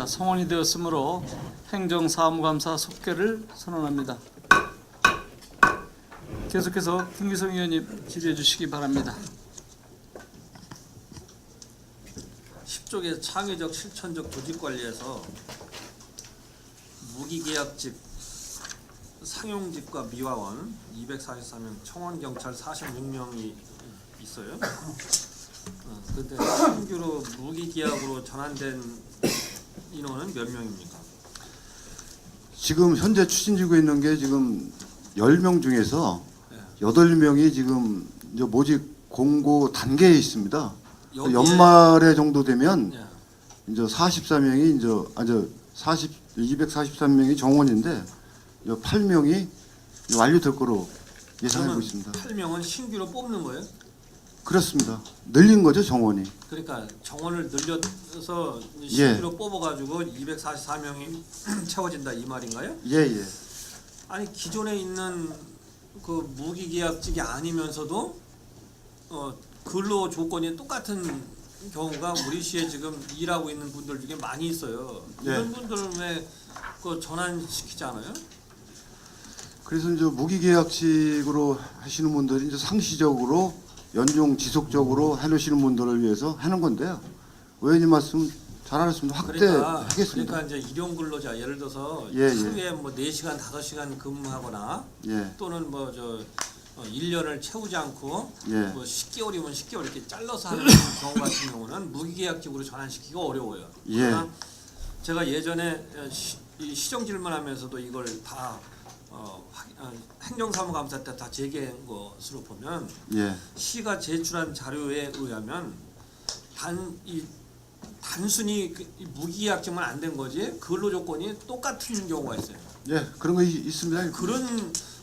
성원이 되었으므로 행정사무감사 속결을 선언합니다. 계속해서 김기성 의원님 질의해 주시기 바랍니다. 10쪽의 창의적 실천적 조직관리에서 무기계약직, 상용직과 미화원 244명, 청원경찰 46명이 있어요. 그런데 신규로 무기계약으로 전환된 인원은 몇 명입니까? 지금 현재 추진되고 있는 게 지금 10명 중에서 네. 8명이 지금 이제 모집 공고 단계에 있습니다. 여기에- 연말에 정도 되면 예. 이제 44명이 이제 243명이 정원인데 이제 8명이 완료될 거로 예상하고 그러면 있습니다. 8명은 신규로 뽑는 거예요? 그렇습니다. 늘린 거죠, 정원이. 그러니까 정원을 늘려서 예. 신규로 뽑아가지고 244명이 채워진다 이 말인가요? 예, 예. 아니 기존에 있는 그 무기계약직이 아니면서도 근로 조건이 똑같은 경우가 우리 시에 지금 일하고 있는 분들 중에 많이 있어요. 예. 이런 분들은 왜 그 전환시키지 않아요? 그래서 이제 무기계약직으로 하시는 분들이 이제 상시적으로 연중 지속적으로 해놓으시는 분들을 위해서 하는 건데요. 의원님 말씀 잘 알았습니다. 확대하겠습니다. 그러니까 이제 일용 근로자 예를 들어서 예, 예. 하루에 뭐 4시간, 5시간 근무하거나 예, 또는 뭐 1년을 채우지 않고 예. 뭐 10개월이면 10개월 이렇게 잘라서 하는 경우 같은 경우는 무기계약직으로 전환시키기가 어려워요. 예. 그러나 제가 예전에 이 시정 질문하면서도 이걸 다 행정사무감사 때 다 제기한 것으로 보면 예, 시가 제출한 자료에 의하면 단순히 이 무기계약직만 안 된 거지 근로 조건이 똑같은 경우가 있어요. 예, 그런 거 있습니다.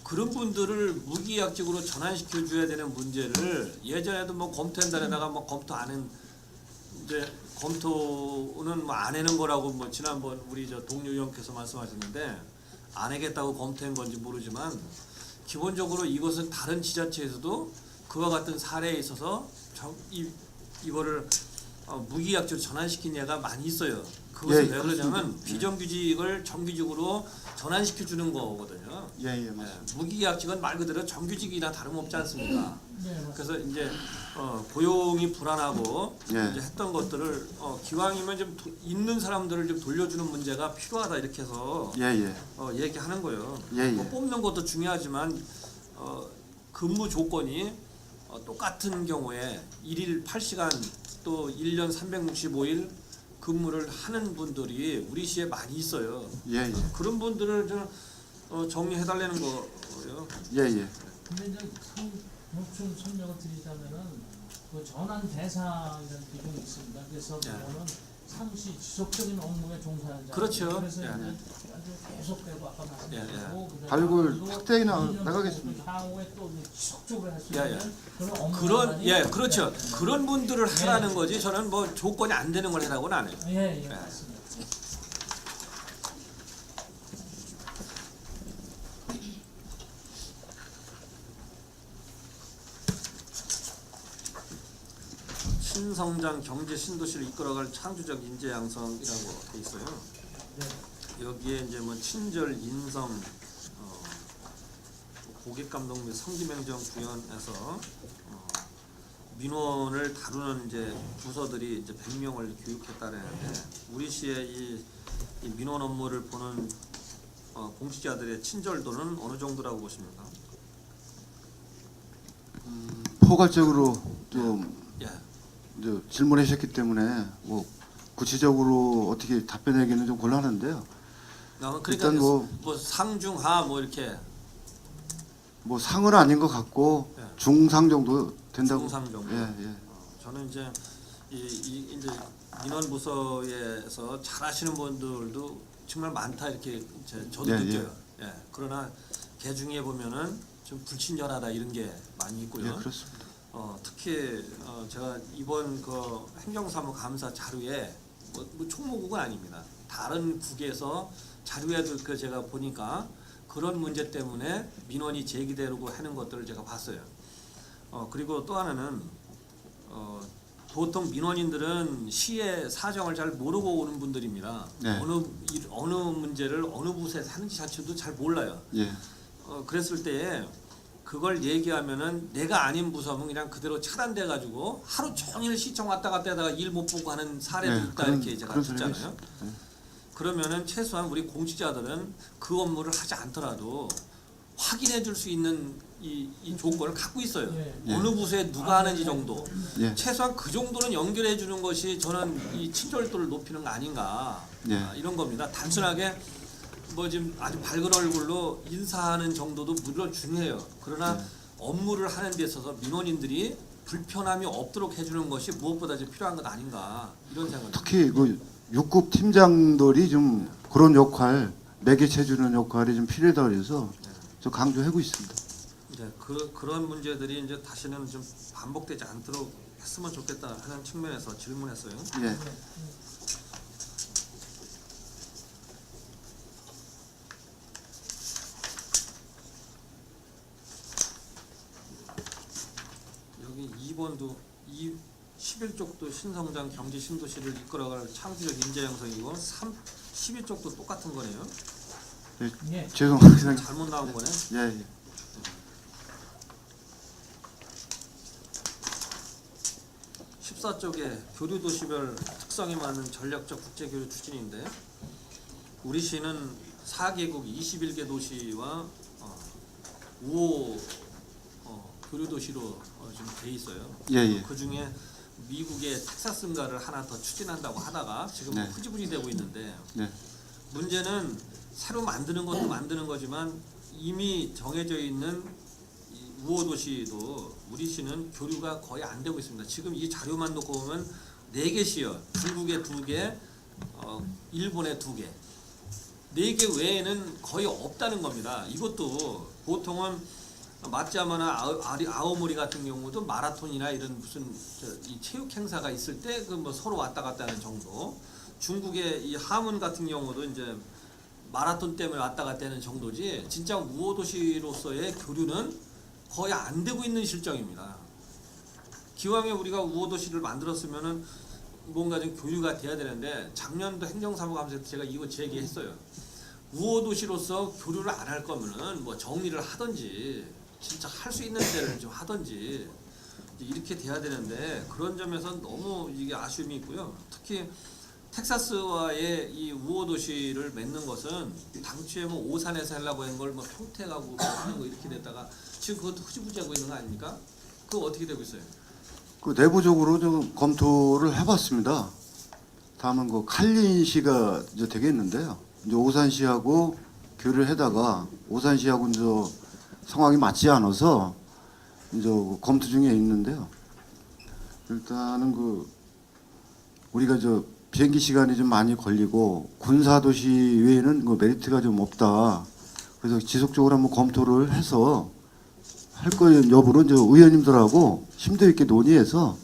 그런 분들을 무기계약직으로 전환시켜 줘야 되는 문제를 예전에도 뭐 검토한다에다가 뭐 검토 안 한 이제 검토는 뭐 안 해는 거라고 뭐 지난번 우리 저 동료 의원께서 말씀하셨는데 안 하겠다고 검토한 건지 모르지만 기본적으로 이것은 다른 지자체에서도 그와 같은 사례에 있어서 이거를 무기계약직으로 전환시킨 예가 많이 있어요. 그것은 예, 왜 그러냐면 그렇습니다. 비정규직을 정규직으로 전환시켜 주는 거거든요. 예, 예, 맞습니다. 무기계약직은 말 그대로 정규직이나 다름없지 않습니까? 네, 그래서 이제 고용이 불안하고 예. 이제 했던 것들을 기왕이면 좀 있는 사람들을 좀 돌려주는 문제가 필요하다 이렇게 해서 예, 예, 얘기하는 거예요. 예, 뭐 예. 뽑는 것도 중요하지만 근무 조건이 똑같은 경우에 1일 8시간 또 1년 365일 근무를 하는 분들이 우리 시에 많이 있어요. 예, 예, 그런 분들을 좀 정리해달라는 거예요. 예, 예. 근데 이제 좀 설명을 드리자면은 그 전환 대상이라는 기준이 있습니다. 그래서 예. 그거는 상시 지속적인 업무에 종사하는 자. 그렇죠. 그래서 예, 이제 예. 아주 계속되고 아까 말씀드렸고 발굴 확대해 나가겠습니다. 향후에 또 지속적으로 할 수 예, 있는 예. 그런 업무. 그렇죠. 그런 분들을 하라는 거지. 저는 뭐 조건이 안 되는 걸 하라고는 안 해요. 예, 맞습니다. 신성장 경제 신도시를 이끌어갈 창조적 인재 양성이라고 돼 있어요. 여기에 이제 뭐 친절, 인성, 고객 감동 및 성기명정 구현해서 민원을 다루는 이제 부서들이 이제 100명을 교육했다는데 우리 시의 이 민원 업무를 보는 공직자들의 친절도는 어느 정도라고 보십니까? 포괄적으로 좀 예. 이제 질문하셨기 때문에 뭐 구체적으로 어떻게 답변하기는 좀 곤란한데요. 그러니까 일단 뭐 상중하 뭐 이렇게 뭐 상은 아닌 것 같고 예. 중상 정도 된다고. 중상 정도. 예, 예. 저는 이제 이제 민원 부서에서 잘하시는 분들도 정말 많다 이렇게 저도 예, 느껴요. 예. 그러나 개 중에 보면은 좀 불친절하다 이런 게 많이 있고요. 예, 그렇습니다. 특히 제가 이번 그 행정사무 감사 자료에 뭐 총무국은 아닙니다. 다른 국에서 자료에도 그 제가 보니까 그런 문제 때문에 민원이 제기되고 하는 것들을 제가 봤어요. 그리고 또 하나는 보통 민원인들은 시의 사정을 잘 모르고 오는 분들입니다. 네. 어느 문제를 어느 부서에서 하는지 자체도 잘 몰라요. 예. 그랬을 때 그걸 얘기하면은 내가 아닌 부서면 그냥 그대로 차단돼 가지고 하루 종일 시청 왔다 갔다 하다가 일 못 보고 하는 사례도 네, 있다 그런- 이렇게 제가 그런 사례가 듣잖아요. 있어요. 네. 그러면은 최소한 우리 공직자들은 그 업무를 하지 않더라도 확인해 줄 수 있는 이 조건을 갖고 있어요. 예. 어느 부서에 누가 하는지 정도. 예. 최소한 그 정도는 연결해 주는 것이 저는 이 친절도를 높이는 거 아닌가 예. 이런 겁니다. 단순하게 뭐 지금 아주 밝은 얼굴로 인사하는 정도도 물론 중요해요. 그러나 업무를 하는 데 있어서 민원인들이 불편함이 없도록 해주는 것이 무엇보다 좀 필요한 것 아닌가 이런 생각입니다. 특히 그 6급 팀장들이 좀 그런 역할, 매개체주는 역할이 좀 필요하다 그래서 저 강조하고 있습니다. 이제 그런 문제들이 이제 다시는 좀 반복되지 않도록 했으면 좋겠다 하는 측면에서 질문했어요. 예. 여기 2번도 11쪽도 신성장 경제 신도시를 이끌어갈 창조적 인재 형성이고 11쪽도 똑같은 거네요. 예. 죄송합니다. 잘못 나온 거네. 예. 예. 14쪽에 교류 도시별 특성에 맞는 전략적 국제 교류 추진인데 우리 시는 4개국 21개 도시와 5호 교류 도시로 지금 돼 있어요. 예, 예. 그 중에 미국의 텍사스인가를 하나 더 추진한다고 하다가 지금 네. 흐지부지 되고 있는데 네. 문제는 새로 만드는 것도 만드는 거지만 이미 정해져 있는 이 우호 도시도 우리 시는 교류가 거의 안 되고 있습니다. 지금 이 자료만 놓고 보면 4개 시요. 중국에 2개, 일본에 2개. 4개 외에는 거의 없다는 겁니다. 이것도 보통은 마짜마나 아오모리 같은 경우도 마라톤이나 이런 무슨 이 체육 행사가 있을 때 그 뭐 서로 왔다 갔다 하는 정도. 중국의 이 하문 같은 경우도 이제 마라톤 때문에 왔다 갔다 하는 정도지 진짜 우호 도시로서의 교류는 거의 안 되고 있는 실정입니다. 기왕에 우리가 우호 도시를 만들었으면은 뭔가 좀 교류가 돼야 되는데 작년도 행정사무감사에서 제가 이거 제기했어요. 우호 도시로서 교류를 안 할 거면은 뭐 정리를 하든지 진짜 할 수 있는 데를 좀 하든지 이렇게 돼야 되는데 그런 점에서 너무 이게 아쉬움이 있고요. 특히 텍사스와의 이 우호 도시를 맺는 것은 당초에 뭐 오산에서 하려고 한 걸 뭐 평택하고 뭐 하는 거 이렇게 됐다가 지금 그것도 흐지부지하고 있는 거 아닙니까? 그거 어떻게 되고 있어요? 그 내부적으로 좀 검토를 해봤습니다. 다음은 그 칼린시가 이제 되겠는데요. 이제 오산시하고 교류를 해다가 오산시하고 이제 상황이 맞지 않아서 이제 검토 중에 있는데요. 일단은 그 우리가 저 비행기 시간이 좀 많이 걸리고 군사도시 외에는 그 메리트가 좀 없다. 그래서 지속적으로 한번 검토를 해서 할 거의 여부로 이제 의원님들하고 심도 있게 논의해서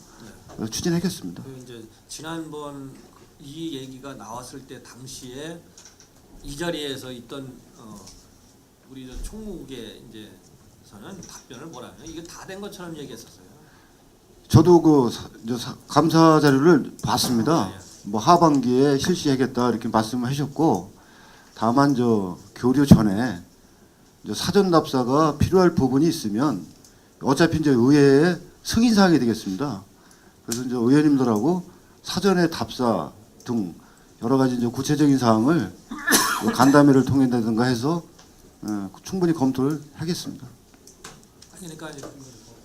추진하겠습니다. 그 이제 지난번 이 얘기가 나왔을 때 당시에 이 자리에서 있던 우리 저 총무국의 이제서는 답변을 뭐라면 이게 다 된 것처럼 얘기했었어요. 저도 그 감사 자료를 봤습니다. 뭐 하반기에 실시하겠다 이렇게 말씀을 하셨고, 다만 저 교류 전에 이제 사전 답사가 필요할 부분이 있으면 어차피 이제 의회의 승인 사항이 되겠습니다. 그래서 이제 의원님들하고 사전에 답사 등 여러 가지 이제 구체적인 사항을 간담회를 통한다든가 해서 충분히 검토를 하겠습니다. 그러니까 이제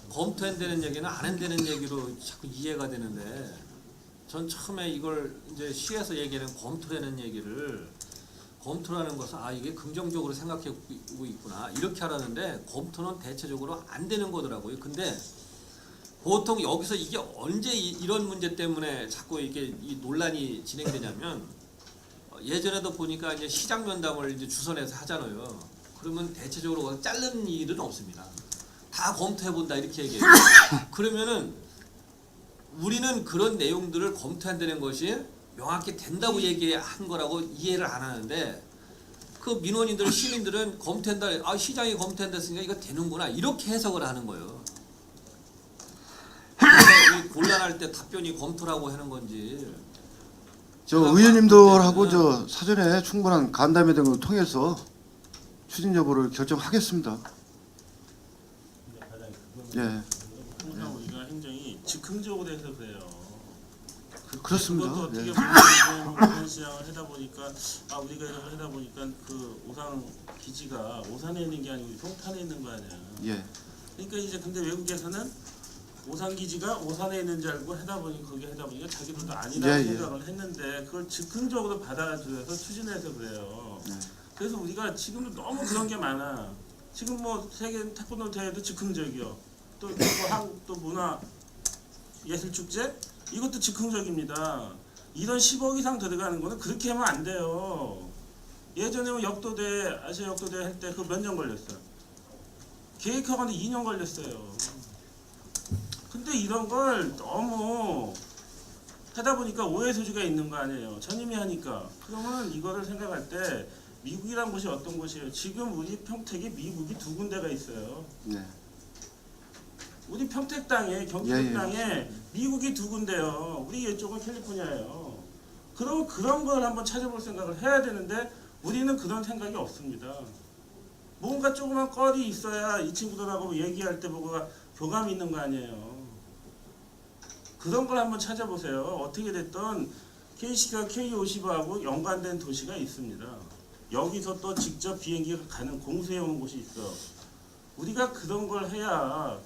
검토한다는 얘기는 안 한다는 얘기로 자꾸 이해가 되는데 전 처음에 이걸 이제 시에서 얘기하는 검토라는 얘기를 검토라는 것은 아 이게 긍정적으로 생각하고 있구나 이렇게 알았는데 검토는 대체적으로 안 되는 거더라고요. 근데 보통 여기서 이게 언제 이런 문제 때문에 자꾸 이게 이 논란이 진행되냐면 예전에도 보니까 이제 시장 면담을 이제 주선해서 하잖아요. 그러면 대체적으로 자르는 일은 없습니다. 다 검토해 본다 이렇게 얘기해요. 그러면은 우리는 그런 내용들을 검토한다는 것이 명확히 된다고 얘기한 거라고 이해를 안 하는데 그 민원인들 시민들은 검토한다 아 시장이 검토한다 했으니까 이거 되는구나 이렇게 해석을 하는 거예요. 곤란할 때 답변이 검토라고 하는 건지. 저 제가 의원님들하고 봤을 때는 저 사전에 충분한 간담회 등을 통해서 추진 여부를 결정하겠습니다. 예, 항상 우리가 행정이 즉흥적으로 해서 그래요. 그렇습니다. 그것도 어떻게 예. 보면 오산 시장을 하다 보니까 우리가 이런 걸 하다 보니까 그 오산 기지가 오산에 있는 게 아니고 평탄에 있는 거 아니야. 예, 그러니까 이제 근데 외국에서는 오산 기지가 오산에 있는 줄 알고 하다 보니까 거기 하다 보니까 자기들도 아니라고 예, 예. 생각을 했는데 그걸 즉흥적으로 받아들여서 추진해서 그래요. 네. 그래서 우리가 지금도 너무 그런 게 많아. 지금 뭐 세계 태권도 대회도 즉흥적이요. 또 문화 예술 축제 이것도 즉흥적입니다. 이런 10억 이상 들어가는 거는 그렇게 하면 안 돼요. 예전에 뭐 역도대 아시아 역도대 할 때 그 몇 년 걸렸어요. 계획하고는 2년 걸렸어요. 근데 이런 걸 너무 하다 보니까 오해 소지가 있는 거 아니에요. 전임이 하니까. 그러면 이거를 생각할 때 미국이란 곳이 어떤 곳이에요? 지금 우리 평택에 미국이 2군데가 있어요. 네. 우리 평택 땅에 경기도 예, 예. 땅에 미국이 2군데요. 우리 이쪽은 캘리포니아예요. 그럼 그런 걸 한번 찾아볼 생각을 해야 되는데 우리는 그런 생각이 없습니다. 뭔가 조그만 거리 있어야 이 친구들하고 얘기할 때 뭐가 교감이 있는 거 아니에요. 그런 걸 한번 찾아보세요. 어떻게 됐든 KC가 K50하고 연관된 도시가 있습니다. 여기서 또 직접 비행기가 가는 공수해 오는 곳이 있어. 우리가 그런 걸 해야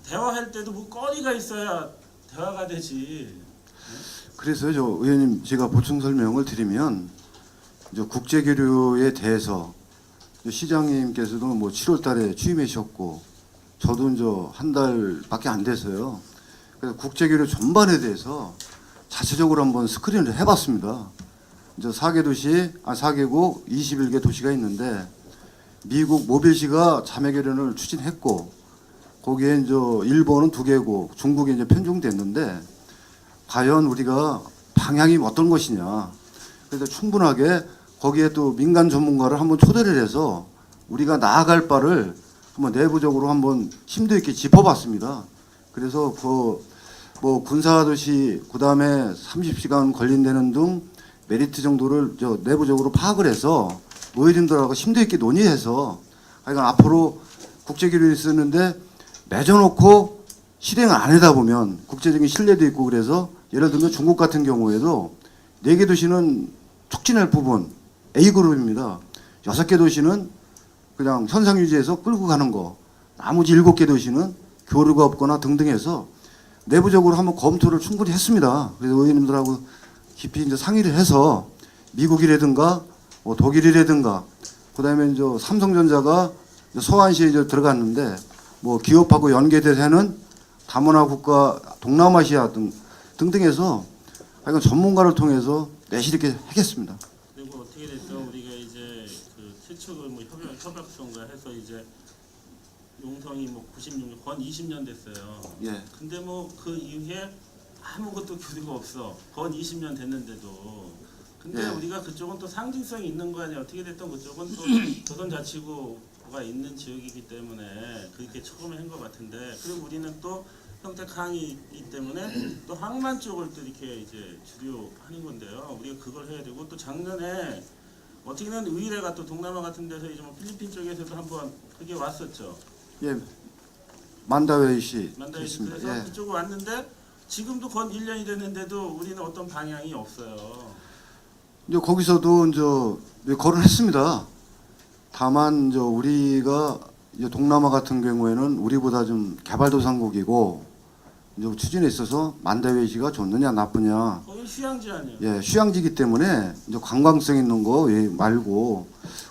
대화할 때도 뭐 거리가 있어야 대화가 되지. 그래서 저 의원님 제가 보충 설명을 드리면 이제 국제교류에 대해서 시장님께서도 뭐 7월달에 취임하셨고 저도 이제 한 달밖에 안 돼서요. 그래서 국제교류 전반에 대해서 자체적으로 한번 스크린을 해봤습니다. 이제 4개국 21개 도시가 있는데 미국 모빌시가 자매교련을 추진했고 거기에 이제 일본은 2개국, 중국이 이제 편중됐는데 과연 우리가 방향이 어떤 것이냐. 그래서 충분하게 거기에 또 민간 전문가를 한번 초대를 해서 우리가 나아갈 바를 한번 내부적으로 한번 심도 있게 짚어봤습니다. 그래서 그 뭐 군사도시 그다음에 30시간 걸린다는 등 메리트 정도를 저 내부적으로 파악을 해서 의원님들하고 심도 있게 논의해서 하여간 앞으로 국제교류를 쓰는데 맺어놓고 실행을 안 하다 보면 국제적인 신뢰도 있고 그래서 예를 들면 중국 같은 경우에도 4개 도시는 촉진할 부분 A그룹입니다. 6개 도시는 그냥 현상 유지해서 끌고 가는 거, 나머지 7개 도시는 교류가 없거나 등등 해서 내부적으로 한번 검토를 충분히 했습니다. 그래서 의원님들하고 깊이 이제 상의를 해서 미국이라든가 뭐 독일이라든가 그다음에 이제 삼성전자가 이제 서안시에 이제 들어갔는데 뭐 기업하고 연계되는 다문화 국가 동남아시아 등등해서 하여간 전문가를 통해서 내실 있게 하겠습니다. 그리고 어떻게 됐든 우리가 이제 그 최초로 뭐 협약서인가 해서 이제 용성이 뭐 96년 건 20년 됐어요. 예. 근데 뭐 그 이후에 아무것도 교류가 없어. 건 20년 됐는데도. 근데 예. 우리가 그쪽은 또 상징성이 있는 거 아니야. 어떻게 됐든 그쪽은 또 조선자치구가 있는 지역이기 때문에 그렇게 처음에 한 것 같은데 그리고 우리는 또 평택 항이기 때문에 또 항만 쪽을 또 이렇게 이제 주로 하는 건데요. 우리가 그걸 해야 되고 또 작년에 어떻게든 의뢰가 또 동남아 같은 데서 이제 뭐 필리핀 쪽에서도 한번 그게 왔었죠. 예. 만다웨이시 만다이시 있습니다. 그래서 예. 그쪽 왔는데 지금도 건 1년이 됐는데도 우리는 어떤 방향이 없어요. 이제 거기서도 이제 거론했습니다. 다만 이제 우리가 이제 동남아 같은 경우에는 우리보다 좀 개발도상국이고 이제 추진에 있어서 만다웨이시가 좋느냐 나쁘냐. 거기 휴양지 아니에요. 예, 휴양지이기 때문에 이제 관광성 있는 거 말고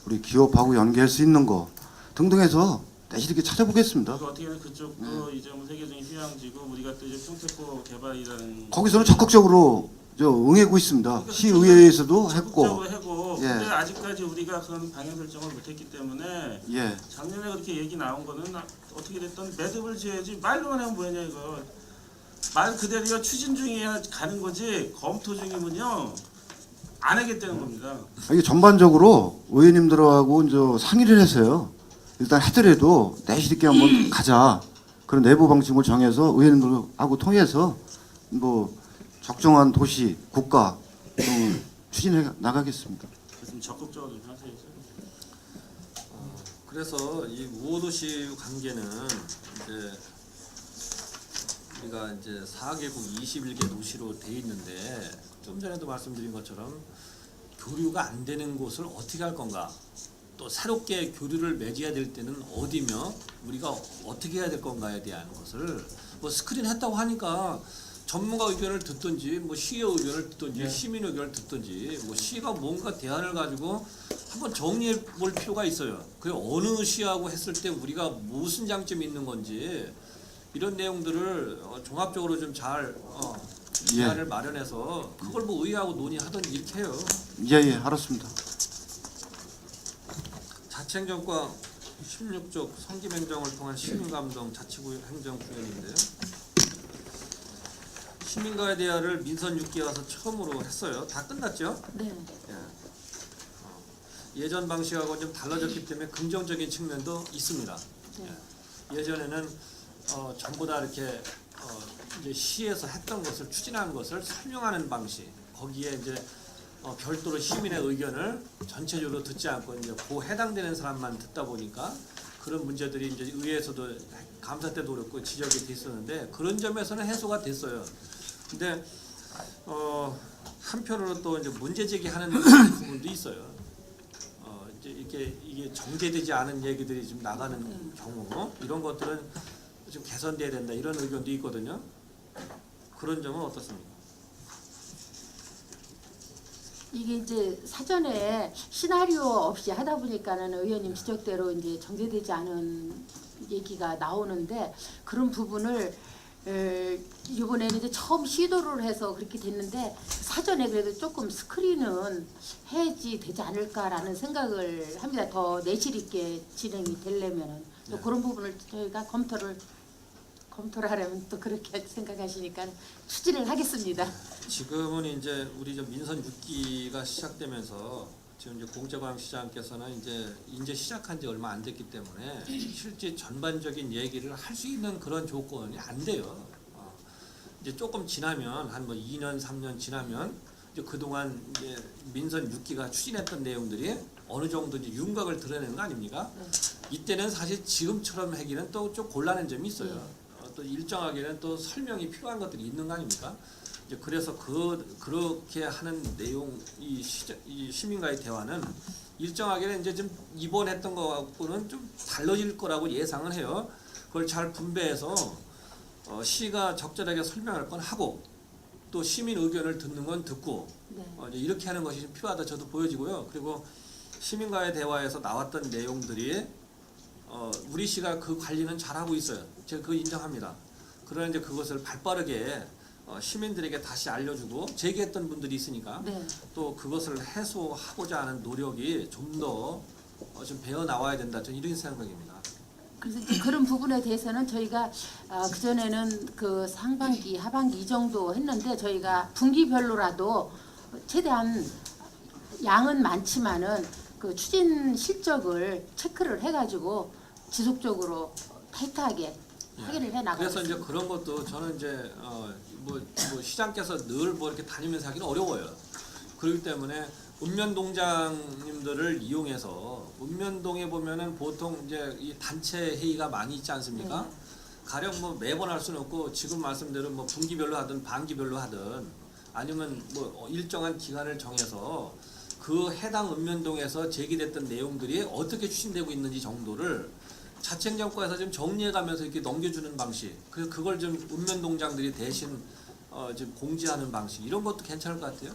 우리 기업하고 연계할 수 있는 거 등등해서 내실 있게 찾아보겠습니다. 그러니까 어떻게든 그쪽도 이제 뭐 세계적인 휴양지고 우리가 또 이제 평택고 개발이라는 거기서는 적극적으로 응하고 있습니다. 그러니까 시의회에서도 했고, 적극적으로 하고 예. 근데 아직까지 우리가 그런 방향 설정을 못했기 때문에 예, 작년에 그렇게 얘기 나온 거는 어떻게 됐든 매듭을 지어야지 말로만 하면 뭐냐 이거 말 그대로 추진 중이야 가는 거지 검토 중이면요 안 하겠다는 겁니다. 이게 전반적으로 의원님들하고 이제 상의를 해서요. 일단 하더라도 내실 있게 한번 가자. 그런 내부 방침을 정해서 의원님들하고 통해서 뭐 적정한 도시, 국가 등을 추진해 나가겠습니다. 좀 적극적으로 좀 하세요. 그래서 이 우호도시 관계는 이제 우리가 이제 4개국 21개 도시로 돼 있는데 좀 전에도 말씀드린 것처럼 교류가 안 되는 곳을 어떻게 할 건가? 또 새롭게 교류를 맺어야 될 때는 어디며 우리가 어떻게 해야 될 건가에 대한 것을 뭐 스크린 했다고 하니까 전문가 의견을 듣든지 뭐 시의 의견을 듣든지 시민 의견을 듣든지 뭐 시가 뭔가 대안을 가지고 한번 정리해 볼 필요가 있어요. 그 어느 시하고 했을 때 우리가 무슨 장점이 있는 건지 이런 내용들을 종합적으로 좀 잘 대안을 마련해서 그걸 뭐 의회하고 논의하든지 이렇게 해요. 예, 알았습니다. 자치행정과 16쪽 성김행정을 통한 시민감정 자치구 행정 구현인데요. 시민과의 대화를 민선 6기에 와서 처음으로 했어요. 다 끝났죠? 네. 예전 방식하고 좀 달라졌기 때문에 긍정적인 측면도 있습니다. 네. 예전에는 전부 다 이렇게 이제 시에서 했던 것을 추진한 것을 설명하는 방식, 거기에 이제 별도로 시민의 의견을 전체적으로 듣지 않고 이제 그 해당되는 사람만 듣다 보니까 그런 문제들이 이제 의회에서도 감사 때도 그렇고 지적이 됐었는데 그런 점에서는 해소가 됐어요. 근데 한편으로 또 이제 문제 제기하는 부분도 있어요. 이제 이게 정제되지 않은 얘기들이 좀 나가는 경우 이런 것들은 좀 개선돼야 된다 이런 의견도 있거든요. 그런 점은 어떻습니까? 이게 이제 사전에 시나리오 없이 하다 보니까는 의원님 지적대로 이제 정제되지 않은 얘기가 나오는데 그런 부분을 이번에는 이제 처음 시도를 해서 그렇게 됐는데 사전에 그래도 조금 스크린은 해야지 되지 않을까라는 생각을 합니다. 더 내실 있게 진행이 되려면은 또 네. 그런 부분을 저희가 검토를 하려면 또 그렇게 생각하시니까 추진을 하겠습니다. 지금은 이제 우리 좀 민선 6기가 시작되면서 지금 이제 공재광 시장께서는 이제 시작한 지 얼마 안 됐기 때문에 실제 전반적인 얘기를 할 수 있는 그런 조건이 안 돼요. 이제 조금 지나면 한 뭐 2년 3년 지나면 이제 그동안 이제 민선 6기가 추진했던 내용들이 어느 정도 이제 윤곽을 드러내는 거 아닙니까? 이때는 사실 지금처럼 하기는 또 좀 곤란한 점이 있어요. 또 일정하게는 또 설명이 필요한 것들이 있는 거 아닙니까? 이제 그래서 그렇게 하는 내용 이 시민과의 대화는 일정하게는 이제 좀 이번 했던 거하고는 좀 달라질 거라고 예상을 해요. 그걸 잘 분배해서 시가 적절하게 설명할 건 하고 또 시민 의견을 듣는 건 듣고 네. 이제 이렇게 하는 것이 좀 필요하다 저도 보여지고요. 그리고 시민과의 대화에서 나왔던 내용들이 우리 시가 그 관리는 잘하고 있어요. 제가 그거 인정합니다. 그러나 이제 그것을 발빠르게 시민들에게 다시 알려주고 제기했던 분들이 있으니까 네. 또 그것을 해소하고자 하는 노력이 좀 더 좀 배어 나와야 된다. 저는 이런 생각입니다. 그래서 이제 그런 부분에 대해서는 저희가 그 전에는 그 상반기, 하반기 이 정도 했는데 저희가 분기별로라도 최대한 양은 많지만은 그 추진 실적을 체크를 해가지고 지속적으로 타이트하게 확인을 해 나가고 그래서 이제 있습니다. 그런 것도 저는 이제 뭐 시장께서 늘 뭐 이렇게 다니면서 하기는 어려워요. 그렇기 때문에 읍면동장님들을 이용해서 읍면동에 보면은 보통 이제 이 단체 회의가 많이 있지 않습니까? 네. 가령 뭐 매번 할 수는 없고 지금 말씀대로 뭐 분기별로 하든 반기별로 하든 아니면 뭐 일정한 기간을 정해서 그 해당 읍면동에서 제기됐던 내용들이 어떻게 추진되고 있는지 정도를 자치행정과에서 좀 정리해가면서 이렇게 넘겨주는 방식, 그래서 그걸 좀 읍면동장들이 대신 좀 공지하는 방식 이런 것도 괜찮을 것 같아요.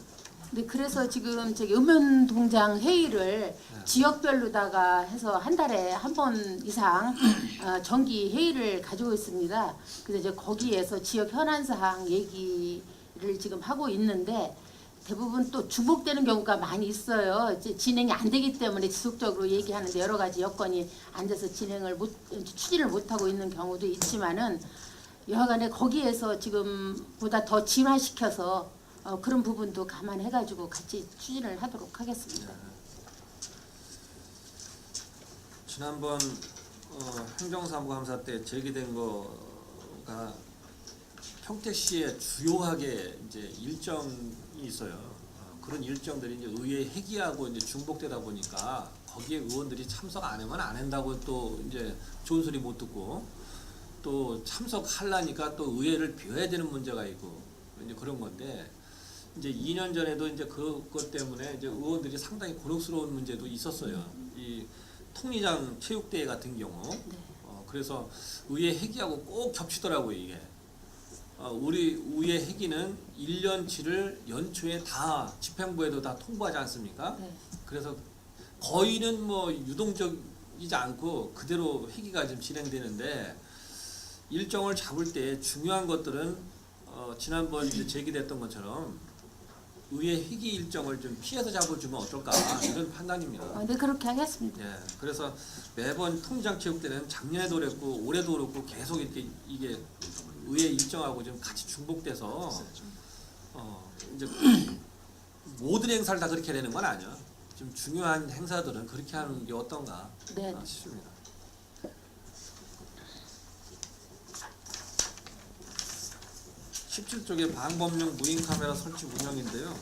네, 그래서 지금 저기 읍면동장 회의를 지역별로다가 해서 한 달에 한 번 이상 정기 회의를 가지고 있습니다. 그래서 이제 거기에서 지역 현안 사항 얘기를 지금 하고 있는데 대부분 또 중복되는 경우가 많이 있어요. 이제 진행이 안 되기 때문에 지속적으로 얘기하는데 여러 가지 여건이 안 돼서 추진을 못 하고 있는 경우도 있지만은 여하간에 거기에서 지금 보다 더 진화시켜서 그런 부분도 감안해가지고 같이 추진을 하도록 하겠습니다. 지난번 행정사무감사 때 제기된 거가 평택시에 주요하게 이제 일정이 있어요. 그런 일정들이 이제 의회 회기하고 이제 중복되다 보니까 거기에 의원들이 참석 안 하면 안 한다고 또 이제 좋은 소리 못 듣고 또 참석하려니까 또 의회를 비워야 되는 문제가 있고 이제 그런 건데 이제 2년 전에도 이제 그것 때문에 이제 의원들이 상당히 곤혹스러운 문제도 있었어요. 이 통리장 체육대회 같은 경우 그래서 의회 회기하고 꼭 겹치더라고요 이게. 우리 의회 회기는 1년치를 연초에 다 집행부에도 다 통보하지 않습니까? 네. 그래서 거의는 뭐 유동적이지 않고 그대로 회기가 좀 진행되는데 일정을 잡을 때 중요한 것들은 지난번 이제 제기됐던 것처럼 의회 회기 일정을 좀 피해서 잡아주면 어떨까 이런 판단입니다. 네, 그렇게 하겠습니다. 예, 그래서 매번 통장 체육 때는 작년에도 그랬고 올해도 그렇고 계속 이렇게 이게 의회 일정하고 좀 같이 중복돼서 이제 모든 행사를 다 그렇게 되는 건 아니야. 좀 중요한 행사들은 그렇게 하는 게 어떤가 네. 싶습니다. 17쪽에 방범용 무인 카메라 설치 운영인데요.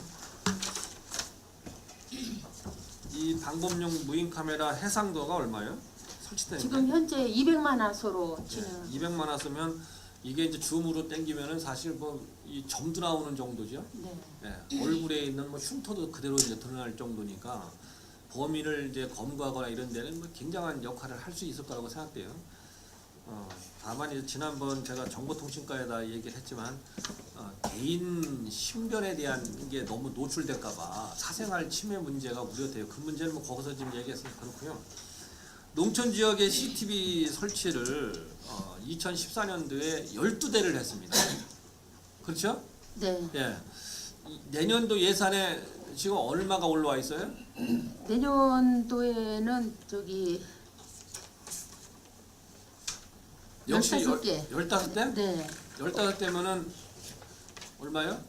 이 방범용 무인 카메라 해상도가 얼마예요? 설치되는 지금 현재 200만 화소로 게? 진행. 200만 화소면 이게 이제 줌으로 당기면은 사실 뭐 이 점도 나오는 정도죠. 네. 예, 얼굴에 있는 뭐 흉터도 그대로 이제 드러날 정도니까 범인을 이제 검거하거나 이런 데는 뭐 굉장한 역할을 할 수 있을 거라고 생각돼요. 다만 이제 지난번 제가 정보통신과에다 얘기를 했지만 개인 신변에 대한 게 너무 노출될까봐 사생활 침해 문제가 우려돼요. 그 문제는 뭐 거기서 지금 얘기했으면 그렇고요. 농촌 지역의 CCTV 설치를 2014년도에 12대를 했습니다. 그렇죠? 네. 예. 내년도 예산에 지금 얼마가 올라와 있어요? 내년도에는 저기 역시 15개. 15대? 네. 15대면은 얼마요?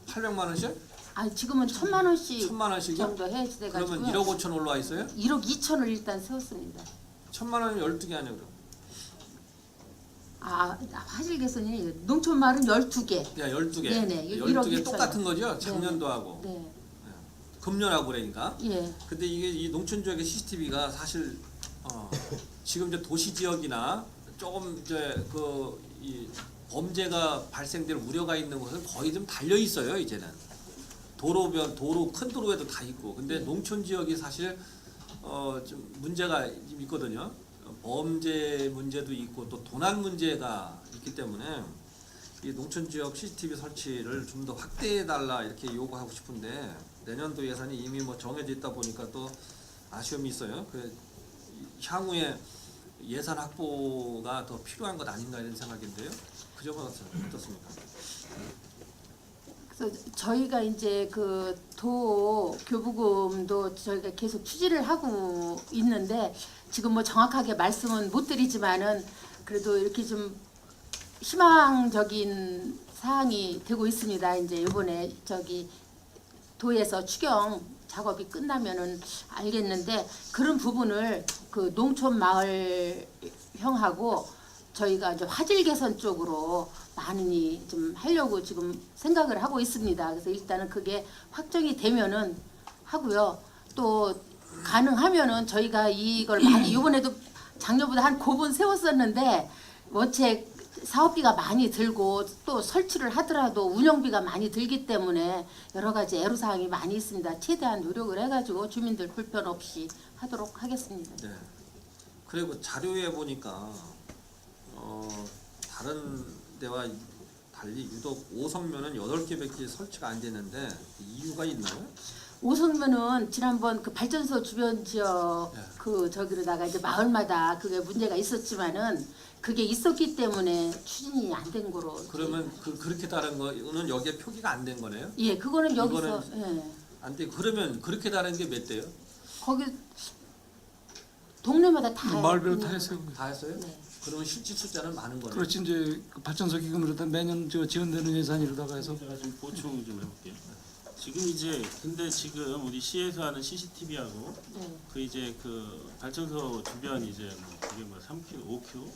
800만 원씩? 아 지금은 1,000만 원씩 1000만 원씩이요? 정도 해야지 돼가지고 그러면 1억 5천 올라와 있어요? 1억 2천을 일단 세웠습니다. 1000만 원이 12개 아니야 그럼? 화질 개선이 농촌 마을은 12개. 야 12개. 네네, 1억 12개 2천. 똑같은 거죠? 작년도 하고 네. 금년하고 그러니까. 예. 근데 이게 이 농촌 지역의 CCTV가 사실 지금 이제 도시 지역이나 조금 이제 그 이 범죄가 발생될 우려가 있는 곳은 거의 좀 달려 있어요 이제는. 도로 큰 도로에도 다 있고. 근데 농촌 지역이 사실 좀 문제가 좀 있거든요. 범죄 문제도 있고 또 도난 문제가 있기 때문에 이 농촌 지역 CCTV 설치를 좀 더 확대해 달라 이렇게 요구하고 싶은데 내년도 예산이 이미 뭐 정해져 있다 보니까 또 아쉬움이 있어요. 향후에 예산 확보가 더 필요한 것 아닌가 이런 생각인데요. 그 점은 어떻습니까? 그래서 저희가 이제 그 도 교부금도 저희가 계속 추진을 하고 있는데 지금 뭐 정확하게 말씀은 못 드리지만은 그래도 이렇게 좀 희망적인 사항이 되고 있습니다. 이제 이번에 저기 도에서 추경 작업이 끝나면은 알겠는데 그런 부분을 그 농촌 마을형하고 저희가 이제 화질 개선 쪽으로 많이 좀 하려고 지금 생각을 하고 있습니다. 그래서 일단은 그게 확정이 되면은 하고요. 또 가능하면은 저희가 이걸 많이 이번에도 작년보다 한 9분 세웠었는데 원체 사업비가 많이 들고 또 설치를 하더라도 운영비가 많이 들기 때문에 여러 가지 애로사항이 많이 있습니다. 최대한 노력을 해가지고 주민들 불편 없이 하도록 하겠습니다. 네. 그리고 자료에 보니까 다른 데와 달리 유독 5성면은 8개밖에 설치가 안 되는데 이유가 있나요? 오성면은 지난번 그 발전소 주변 지역 네. 그 저기로다가 이제 마을마다 그게 문제가 있었지만은 그게 있었기 때문에 추진이 안 된 거로. 그러면 그렇게 다른 거는 여기에 표기가 안 된 거네요? 예, 그거는 여기서 이거는- 예. 안 돼. 그러면 그렇게 다른 게 몇 대요? 거기 동네마다 다 마을별로 있는 다 했어요. 다 했어요? 네. 그러면 실제 숫자는 많은 거네요. 그렇지 이제 그 발전소 기금으로다 매년 지원되는 예산이로다가 해서 제가 좀 보충 좀 해볼게요. 지금 이제 근데 지금 우리 시에서 하는 CCTV하고 네. 그 이제 그 발전소 주변 이제 뭐 그게 뭐 3km, 5km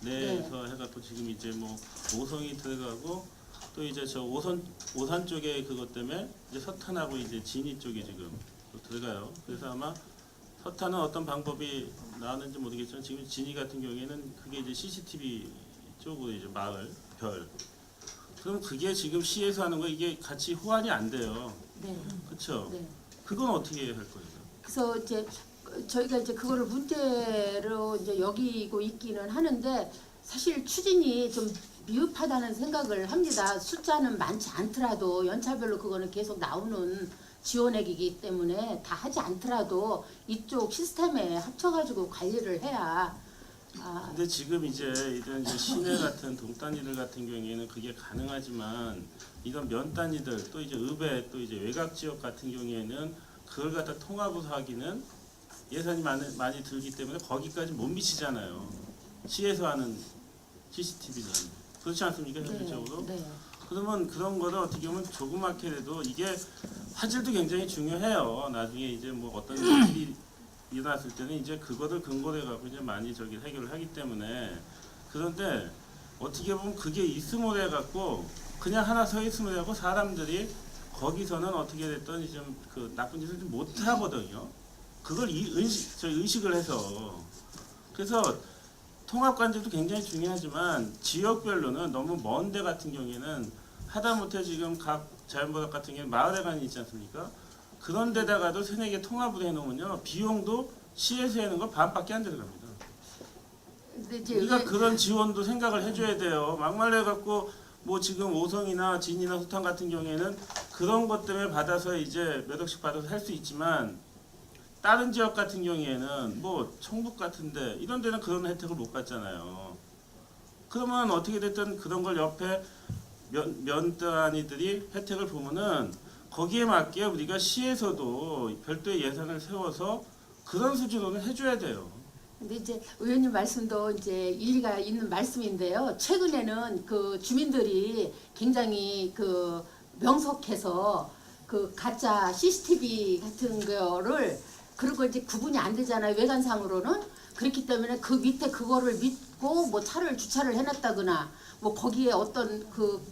내에서 해갖고 지금 이제 뭐 오성이 들어가고 또 이제 저 오산 쪽에 그것 때문에 이제 서탄하고 이제 진이 쪽이 지금 또 들어가요. 그래서 아마 서탄은 어떤 방법이 나왔는지 모르겠지만 지금 진이 같은 경우에는 그게 이제 CCTV 쪽으로 이제 마을 별. 그럼 그게 지금 시에서 하는 거 이게 같이 호환이 안 돼요. 네. 그렇죠? 네. 그건 어떻게 할 거예요? 그래서 이제 저희가 이제 그거를 문제로 이제 여기고 있기는 하는데 사실 추진이 좀 미흡하다는 생각을 합니다. 숫자는 많지 않더라도 연차별로 그거는 계속 나오는 지원액이기 때문에 다 하지 않더라도 이쪽 시스템에 합쳐가지고 관리를 해야. 근데 지금 이제 이런 이제 시내 같은 동단위들 같은 경우에는 그게 가능하지만 이런 면 단위들 또 이제 읍에 또 이제 외곽 지역 같은 경우에는 그걸 갖다 통합을 하기는 예산이 많이 들기 때문에 거기까지 못 미치잖아요. 시에서 하는 CCTV는 그렇지 않습니까 현실적으로? 네. 그러면 그런 거를 어떻게 보면 조그맣게라도 이게 화질도 굉장히 중요해요. 나중에 이제 뭐 어떤 일이 일어났을 때는 이제 그거를 근거로 해갖고 이제 많이 저기 해결을 하기 때문에 그런데 어떻게 보면 그게 있음으로 해갖고 그냥 하나 서 있음으로 해갖고 사람들이 거기서는 어떻게 됐든 좀 그 나쁜 짓을 좀 못 하거든요. 그걸 의식을 해서 그래서 통합관제도 굉장히 중요하지만 지역별로는 너무 먼 데 같은 경우에는 하다못해 지금 각 자연보답 같은 경우는 마을에 가는 있지 않습니까? 그런 데다가도 세네 개 통합을 해놓으면요 비용도 시에서 하는 거 반밖에 안 들어갑니다. 근데 이제 우리가 그런 지원도 생각을 해줘야 돼요. 막말로 해갖고 뭐 지금 오성이나 진이나 소탄 같은 경우에는 그런 것 때문에 받아서 이제 몇 억씩 받아서 할 수 있지만 다른 지역 같은 경우에는 뭐 청북 같은데 이런 데는 그런 혜택을 못 받잖아요. 그러면 어떻게 됐든 그런 걸 옆에 면 단위들이 혜택을 보면은 거기에 맞게 우리가 시에서도 별도의 예산을 세워서 그런 수준으로 해줘야 돼요. 근데 이제 의원님 말씀도 이제 일리가 있는 말씀인데요. 최근에는 그 주민들이 굉장히 그 명석해서 그 가짜 CCTV 같은 거를 그런 거 이제 구분이 안 되잖아요. 외관상으로는. 그렇기 때문에 그 밑에 그거를 믿고 뭐 차를 주차를 해놨다거나 뭐 거기에 어떤 그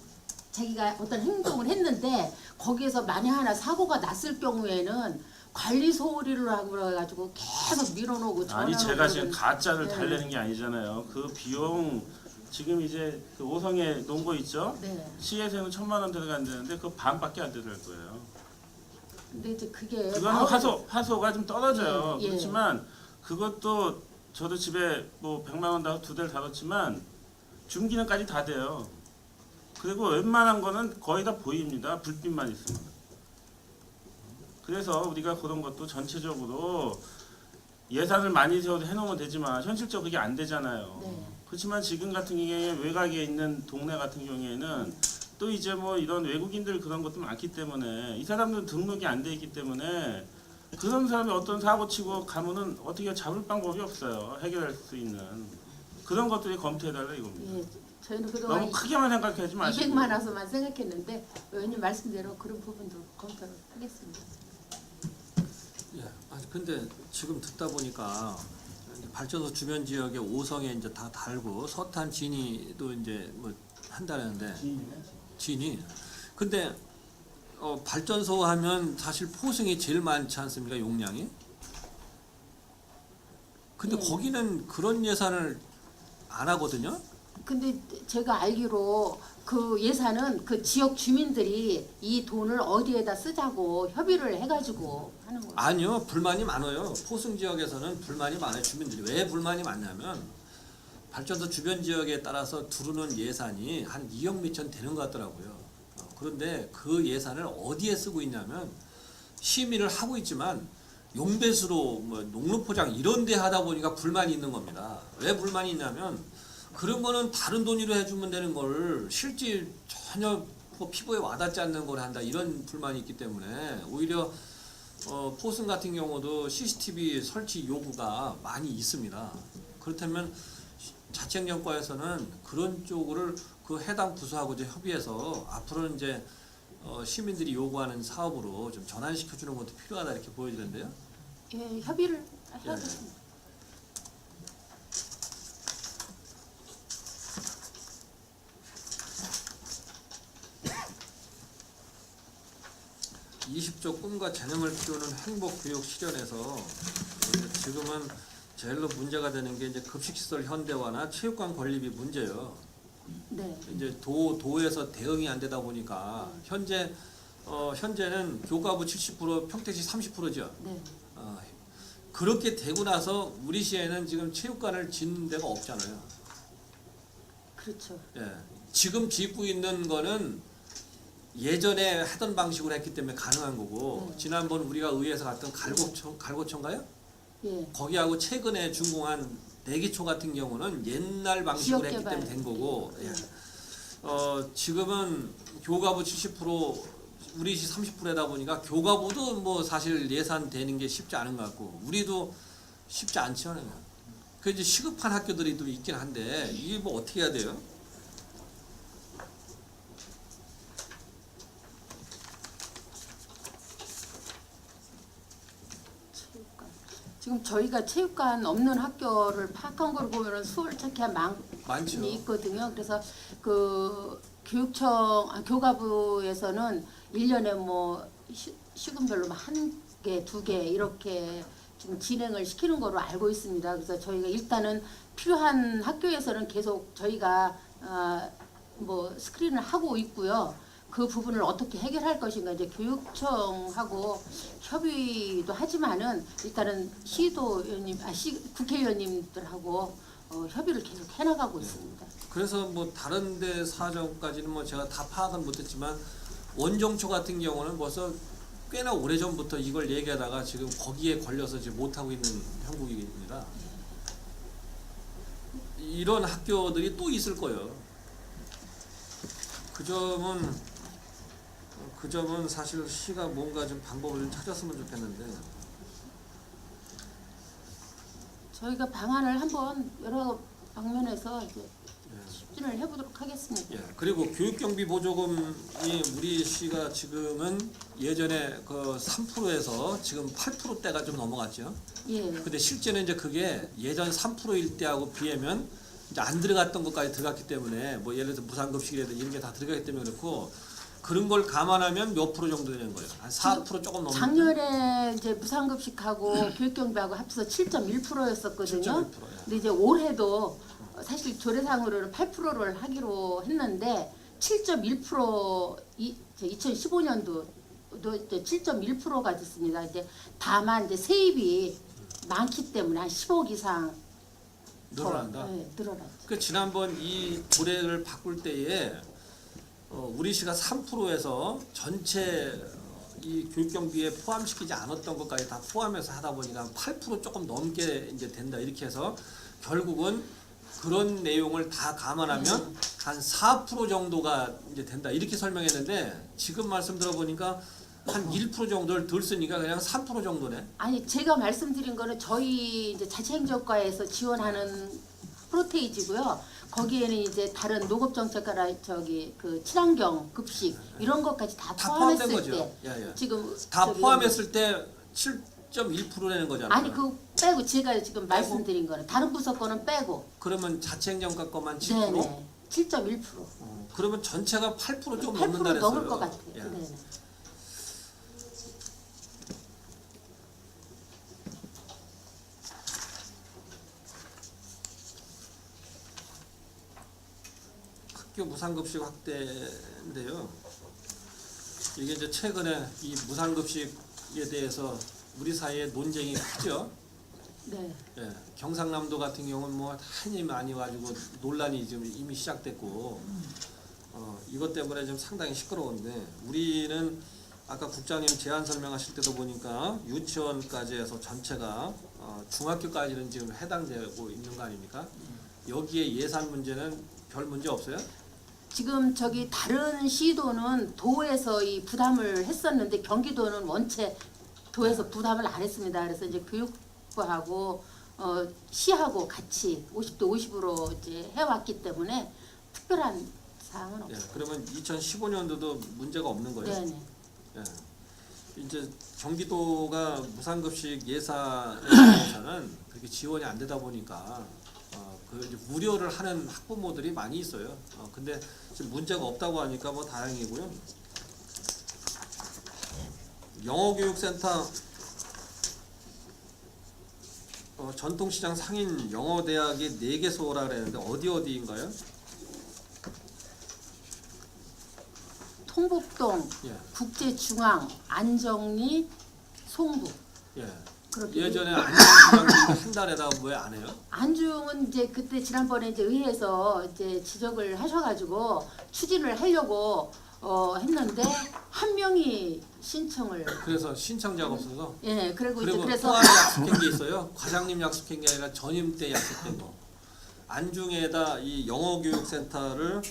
자기가 어떤 행동을 했는데 거기에서 만에 하나 사고가 났을 경우에는 관리 소홀히를 하고 그래가지고 계속 밀어놓고 아니 전화로 제가 지금 그러는- 가짜를 네. 달래는 게 아니잖아요. 그 비용 지금 이제 그 오성에 놓은 거 있죠? 네. 시에서는 1,000만 원 들어간다는데 그 반밖에 안 들어갈 거예요. 근데 이제 그게 그거는 화소가 좀 떨어져요. 예, 예. 그렇지만 그것도 저도 집에 뭐 100만 원 다고 2대를 달았지만 중기능까지 다 돼요. 그리고 웬만한 거는 거의 다 보입니다. 불빛만 있으면. 그래서 우리가 그런 것도 전체적으로 예산을 많이 세워서 해놓으면 되지만 현실적으로 그게 안 되잖아요. 네. 그렇지만 지금 같은 경우에 외곽에 있는 동네 같은 경우에는 또 이제 뭐 이런 외국인들 그런 것도 많기 때문에 이 사람들은 등록이 안 돼 있기 때문에 그런 사람이 어떤 사고 치고 가면은 어떻게 잡을 방법이 없어요. 해결할 수 있는 그런 것들이 검토해달라 이겁니다. 예, 저희는 그동안 너무 크게만 생각하지 마시고 200만 와서만 생각했는데 의원님 말씀대로 그런 부분도 검토를 하겠습니다. 예. 아니 근데 지금 듣다 보니까 이제 발전소 주변 지역에 오성에 이제 다 달고 서탄 진이도 이제 뭐 한다는데 진이. 근데 발전소 하면 사실 포승이 제일 많지 않습니까 용량이? 근데 예. 거기는 그런 예산을 안 하거든요. 근데 제가 알기로 그 예산은 그 지역 주민들이 이 돈을 어디에다 쓰자고 협의를 해가지고 하는 거예요. 아니요, 불만이 많아요. 포승 지역에서는 불만이 많아요, 주민들이. 왜 불만이 많냐면 발전소 주변 지역에 따라서 두르는 예산이 한 2억 미천 되는 것 같더라고요. 그런데 그 예산을 어디에 쓰고 있냐면 심의를 하고 있지만 용배수로 뭐 농로포장 이런 데 하다 보니까 불만이 있는 겁니다. 왜 불만이 있냐면 그런 거는 다른 돈으로 해주면 되는 걸 실제 전혀 뭐 피부에 와닿지 않는 걸 한다 이런 불만이 있기 때문에 오히려 포승 같은 경우도 CCTV 설치 요구가 많이 있습니다. 그렇다면 자치행정과에서는 그런 쪽을 그 해당 부서하고 이제 협의해서 앞으로는 이제 시민들이 요구하는 사업으로 좀 전환시켜주는 것도 필요하다 이렇게 보여지는데요. 예, 협의를 해야겠습니다. 20조 꿈과 재능을 키우는 행복교육 실현에서 지금은 제일로 문제가 되는 게 이제 급식시설 현대화나 체육관 건립이 문제예요. 네. 이제 도에서 대응이 안 되다 보니까 현재는 교과부 70% 평택시 30%죠. 네. 그렇게 되고 나서 우리 시에는 지금 체육관을 짓는 데가 없잖아요. 그렇죠. 예. 지금 짓고 있는 거는 예전에 하던 방식으로 했기 때문에 가능한 거고 지난번 우리가 의회에서 갔던 갈고천가요? 예. 거기하고 최근에 준공한 대기초 같은 경우는 옛날 방식으로 했기 지역개발. 때문에 된 거고 예. 지금은 교과부 70% 우리 시 30%다 보니까 교과부도 뭐 사실 예산되는 게 쉽지 않은 것 같고 우리도 쉽지 않죠. 그 이제 시급한 학교들이 또 있긴 한데 이게 뭐 어떻게 해야 돼요? 체육관. 지금 저희가 체육관 없는 학교를 파악한 걸 보면은 수월찮게 많죠. 많이 있거든요. 그래서 그 교과부에서는 1년에 뭐 시군별로 한 개, 두 개 이렇게 지금 진행을 시키는 거로 알고 있습니다. 그래서 저희가 일단은 필요한 학교에서는 계속 저희가 뭐 스크린을 하고 있고요. 그 부분을 어떻게 해결할 것인가 이제 교육청하고 협의도 하지만은 일단은 시도위원님, 국회의원님들하고 협의를 계속 해나가고 있습니다. 그래서 뭐 다른 데 사정까지는 뭐 제가 다 파악은 못했지만 원정초 같은 경우는 벌써 꽤나 오래전부터 이걸 얘기하다가 지금 거기에 걸려서 지금 못하고 있는 형국입니다. 이런 학교들이 또 있을 거예요. 그 점은 사실 시가 뭔가 좀 방법을 좀 찾았으면 좋겠는데 저희가 방안을 한번 여러 방면에서 이제 추진을 해보도록 하겠습니다. 예, 그리고 교육경비 보조금이 우리 시가 지금은 예전에 그 3%에서 지금 8%대가 좀 넘어갔죠. 예, 근데 실제는 이제 그게 예전 3%일 때하고 비하면 이제 안 들어갔던 것까지 들어갔기 때문에 뭐 예를 들어 무상급식이라든지 이런 게 다 들어가기 때문에 그렇고 그런 걸 감안하면 몇 프로 정도 되는 거예요? 한 4% 조금 넘는. 작년에 이제 무상급식하고 교육경비하고 합쳐서 7.1%였었거든요. 7.1%, 예. 근데 이제 올해도 사실 조례상으로는 8%를 하기로 했는데 7.1% 2015년도도 이제 7.1%가 됐습니다. 이제 다만 이제 세입이 많기 때문에 한 10억 이상 늘어난다. 늘어났죠. 그 지난번 이 조례를 바꿀 때에 우리 시가 3%에서 전체 이 교육경비에 포함시키지 않았던 것까지 다 포함해서 하다 보니까 8% 조금 넘게 이제 된다 이렇게 해서 결국은 그런 내용을 다 감안하면 한 4% 정도가 이제 된다 이렇게 설명했는데 지금 말씀 들어보니까 한 1% 정도를 덜 쓰니까 그냥 3% 정도네. 아니 제가 말씀드린 거는 저희 이제 자치행정과에서 지원하는 프로테이지고요. 거기에는 이제 다른 노급정책과라 그 친환경 급식 이런 것까지 다 다 포함된 포함했을 거죠. 때 예, 예. 지금 다 저기 포함했을 때 7.1%라는 거잖아요. 아니 그거 빼고 제가 지금 말씀드린 거는 다른 부서 거는 빼고 그러면 자치행정과 것만 7%? 네네 7.1% 그러면 전체가 8%좀 8% 넘는다 그랬어요. 넘을 것 같아요. 예. 네네. 학교 무상급식 확대인데요. 이게 이제 최근에 이 무상급식에 대해서 우리 사회에 논쟁이 크죠. 네. 예, 경상남도 같은 경우는 뭐 한이 많이 와가지고 논란이 지금 이미 시작됐고 이것 때문에 좀 상당히 시끄러운데 우리는 아까 국장님 제안 설명하실 때도 보니까 유치원까지 해서 전체가 중학교까지는 지금 해당되고 있는 거 아닙니까? 여기에 예산 문제는 별 문제 없어요? 지금 저기 다른 시도는 도에서 이 부담을 했었는데 경기도는 원체 도에서 부담을 안 했습니다. 그래서 이제 교육부하고 시하고 같이 50대 50으로 이제 해왔기 때문에 특별한 사항은 예, 없어요. 그러면 2015년도도 문제가 없는 거예요? 네네. 예. 이제 경기도가 무상급식 예산에서는 그렇게 지원이 안 되다 보니까 그 이제 우려를 하는 학부모들이 많이 있어요. 근데 지금 문제가 없다고 하니까 뭐 다행이고요. 영어교육센터 전통시장 상인 영어대학이 4개소라 그랬는데 어디인가요? 통복동, 예. 국제중앙, 안정리, 송구. 예. 그렇게 예전에 안중시장이 한 달에다 왜 안 해요? 안중은 이제 그때 지난번에 이제 의회에서 이제 지적을 하셔가지고 추진을 하려고 했는데 한 명이 신청을 그래서 신청자가 없어서 예 그리고 이제 그리고 그래서 또 하나 약속한 게 있어요. 과장님 약속한 게 아니라 전임 때 약속된 거. 안중에다 이 영어교육센터를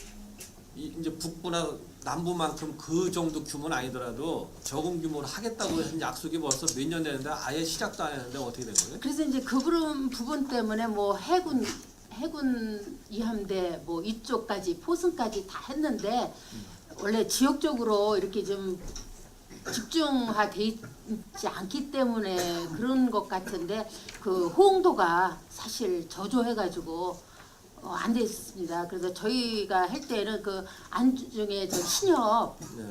이제 북부나 남부만큼 그 정도 규모는 아니더라도 적은 규모로 하겠다고 한 약속이 벌써 몇 년 되는데 아예 시작도 안 했는데 어떻게 된 거예요? 그래서 이제 그 부분 때문에 뭐 해군 이함대 뭐 이쪽까지 포승까지 다 했는데 원래 지역적으로 이렇게 좀 집중화돼 있지 않기 때문에 그런 것 같은데 그 호응도가 사실 저조해가지고 안 됐습니다. 그래서 저희가 할 때는 그 안중에 저 신협 네.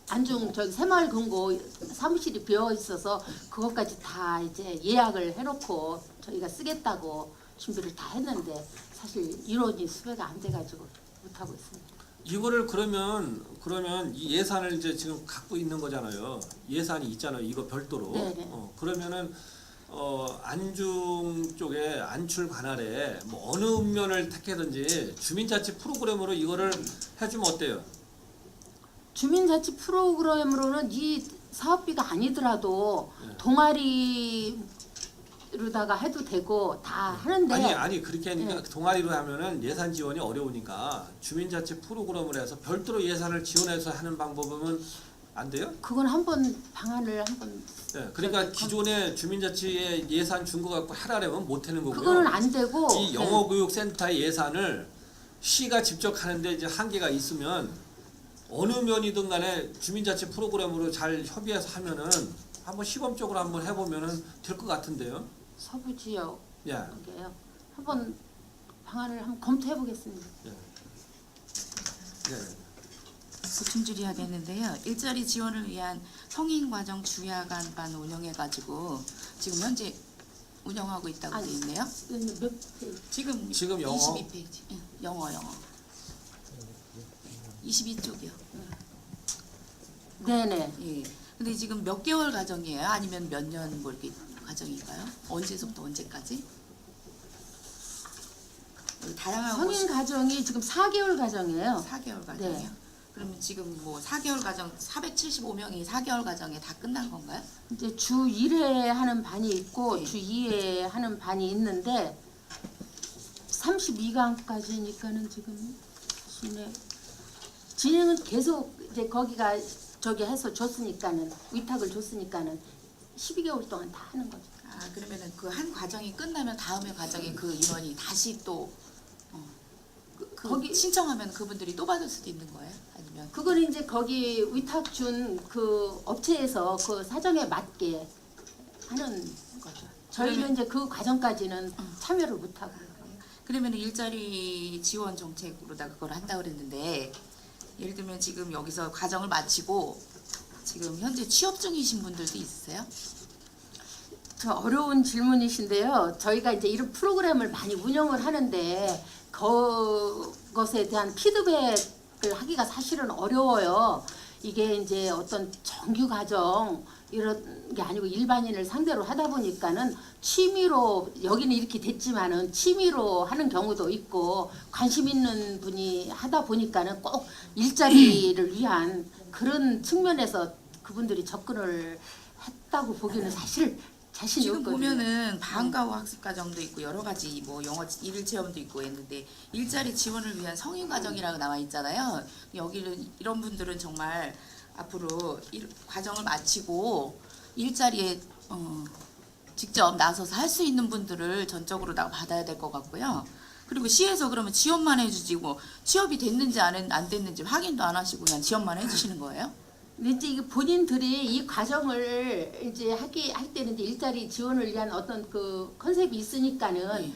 안중 저기 새마을 금고 사무실이 비어 있어서 그것까지 다 이제 예약을 해놓고 저희가 쓰겠다고 준비를 다 했는데 사실 인원이 수배가 안 돼가지고 못 하고 있습니다. 이거를 그러면 이 예산을 이제 지금 갖고 있는 거잖아요. 예산이 있잖아요. 이거 별도로. 네네. 그러면은 안중 쪽에 안출 관할에 뭐 어느 읍면을 택하든지 주민자치 프로그램으로 이거를 해주면 어때요? 주민자치 프로그램으로는 이 사업비가 아니더라도 네. 동아리로다가 해도 되고 다 하는데 아니 그렇게 하니까 네. 동아리로 하면은 예산 지원이 어려우니까 주민자치 프로그램을 해서 별도로 예산을 지원해서 하는 방법은 안 돼요? 그건 한번 방안을 한번 네, 그러니까 기존에 주민자치에 예산 준 거 갖고 하라면 못 하는 거고요. 그거는 안 되고 이 영어교육센터의 예산을 시가 직접 하는데 이제 한계가 있으면 어느 면이든 간에 주민자치 프로그램으로 잘 협의해서 하면은 한번 시범적으로 한번 해보면은 될 것 같은데요. 서부 지역 예. 이게요. 한번 방안을 한번 검토해 보겠습니다. 예. 보충 질의하겠는데요. 일자리 지원을 위한 성인과정 주야간반 운영해가지고 지금 현재 운영하고 있다고 아니. 되어 있네요. 몇 페이지? 지금 영어? 22페이지. 영어. 22쪽이요. 네네. 예. 근데 지금 몇 개월 과정이에요? 아니면 몇 년 뭐 이렇게 과정인가요? 언제부터 언제까지? 다양한 성인 가정이 지금 4개월 가정이에요. 4개월 과정이요? 네. 그러면 지금 뭐 4개월 과정 475명이 4개월 과정에 다 끝난 건가요? 이제 주 1회 하는 반이 있고 네. 주 2회 하는 반이 있는데 32강까지니까는 지금 진행은 계속 이제 거기가 저기 해서 줬으니까는 위탁을 줬으니까는 12개월 동안 다 하는 거죠. 아 그러면은 그 한 과정이 끝나면 다음에 과정에 그 인원이 다시 또 거기 신청하면 그분들이 또 받을 수도 있는 거예요? 아니면 그거는 이제 거기 위탁 준 그 업체에서 그 사정에 맞게 하는 거죠. 저희는 이제 그 과정까지는 참여를 못 하고. 그러면은 일자리 지원 정책으로다 그걸 한다 그랬는데 예를 들면 지금 여기서 과정을 마치고 지금 현재 취업 중이신 분들도 있으세요? 저 어려운 질문이신데요. 저희가 이제 이런 프로그램을 많이 운영을 하는데 그것에 대한 피드백을 하기가 사실은 어려워요. 이게 이제 어떤 정규 과정 이런 게 아니고 일반인을 상대로 하다 보니까는 취미로 여기는 이렇게 됐지만은 취미로 하는 경우도 있고 관심 있는 분이 하다 보니까는 꼭 일자리를 위한 그런 측면에서 그분들이 접근을 했다고 보기는 사실 자신이 지금 없거든요. 보면은 방과후 학습과정도 있고 여러 가지 뭐 영어 일일 체험도 있고 했는데 일자리 지원을 위한 성인 과정이라고 나와 있잖아요. 여기는 이런 분들은 정말 앞으로 과정을 마치고 일자리에 직접 나서서 할 수 있는 분들을 전적으로 다 받아야 될 것 같고요. 그리고 시에서 그러면 지원만 해주지 뭐 취업이 됐는지 안 됐는지 확인도 안 하시고 그냥 지원만 해주시는 거예요? 근데 이제 이게 본인들이 이 과정을 이제 할 때는 이제 일자리 지원을 위한 어떤 그 컨셉이 있으니까는 네.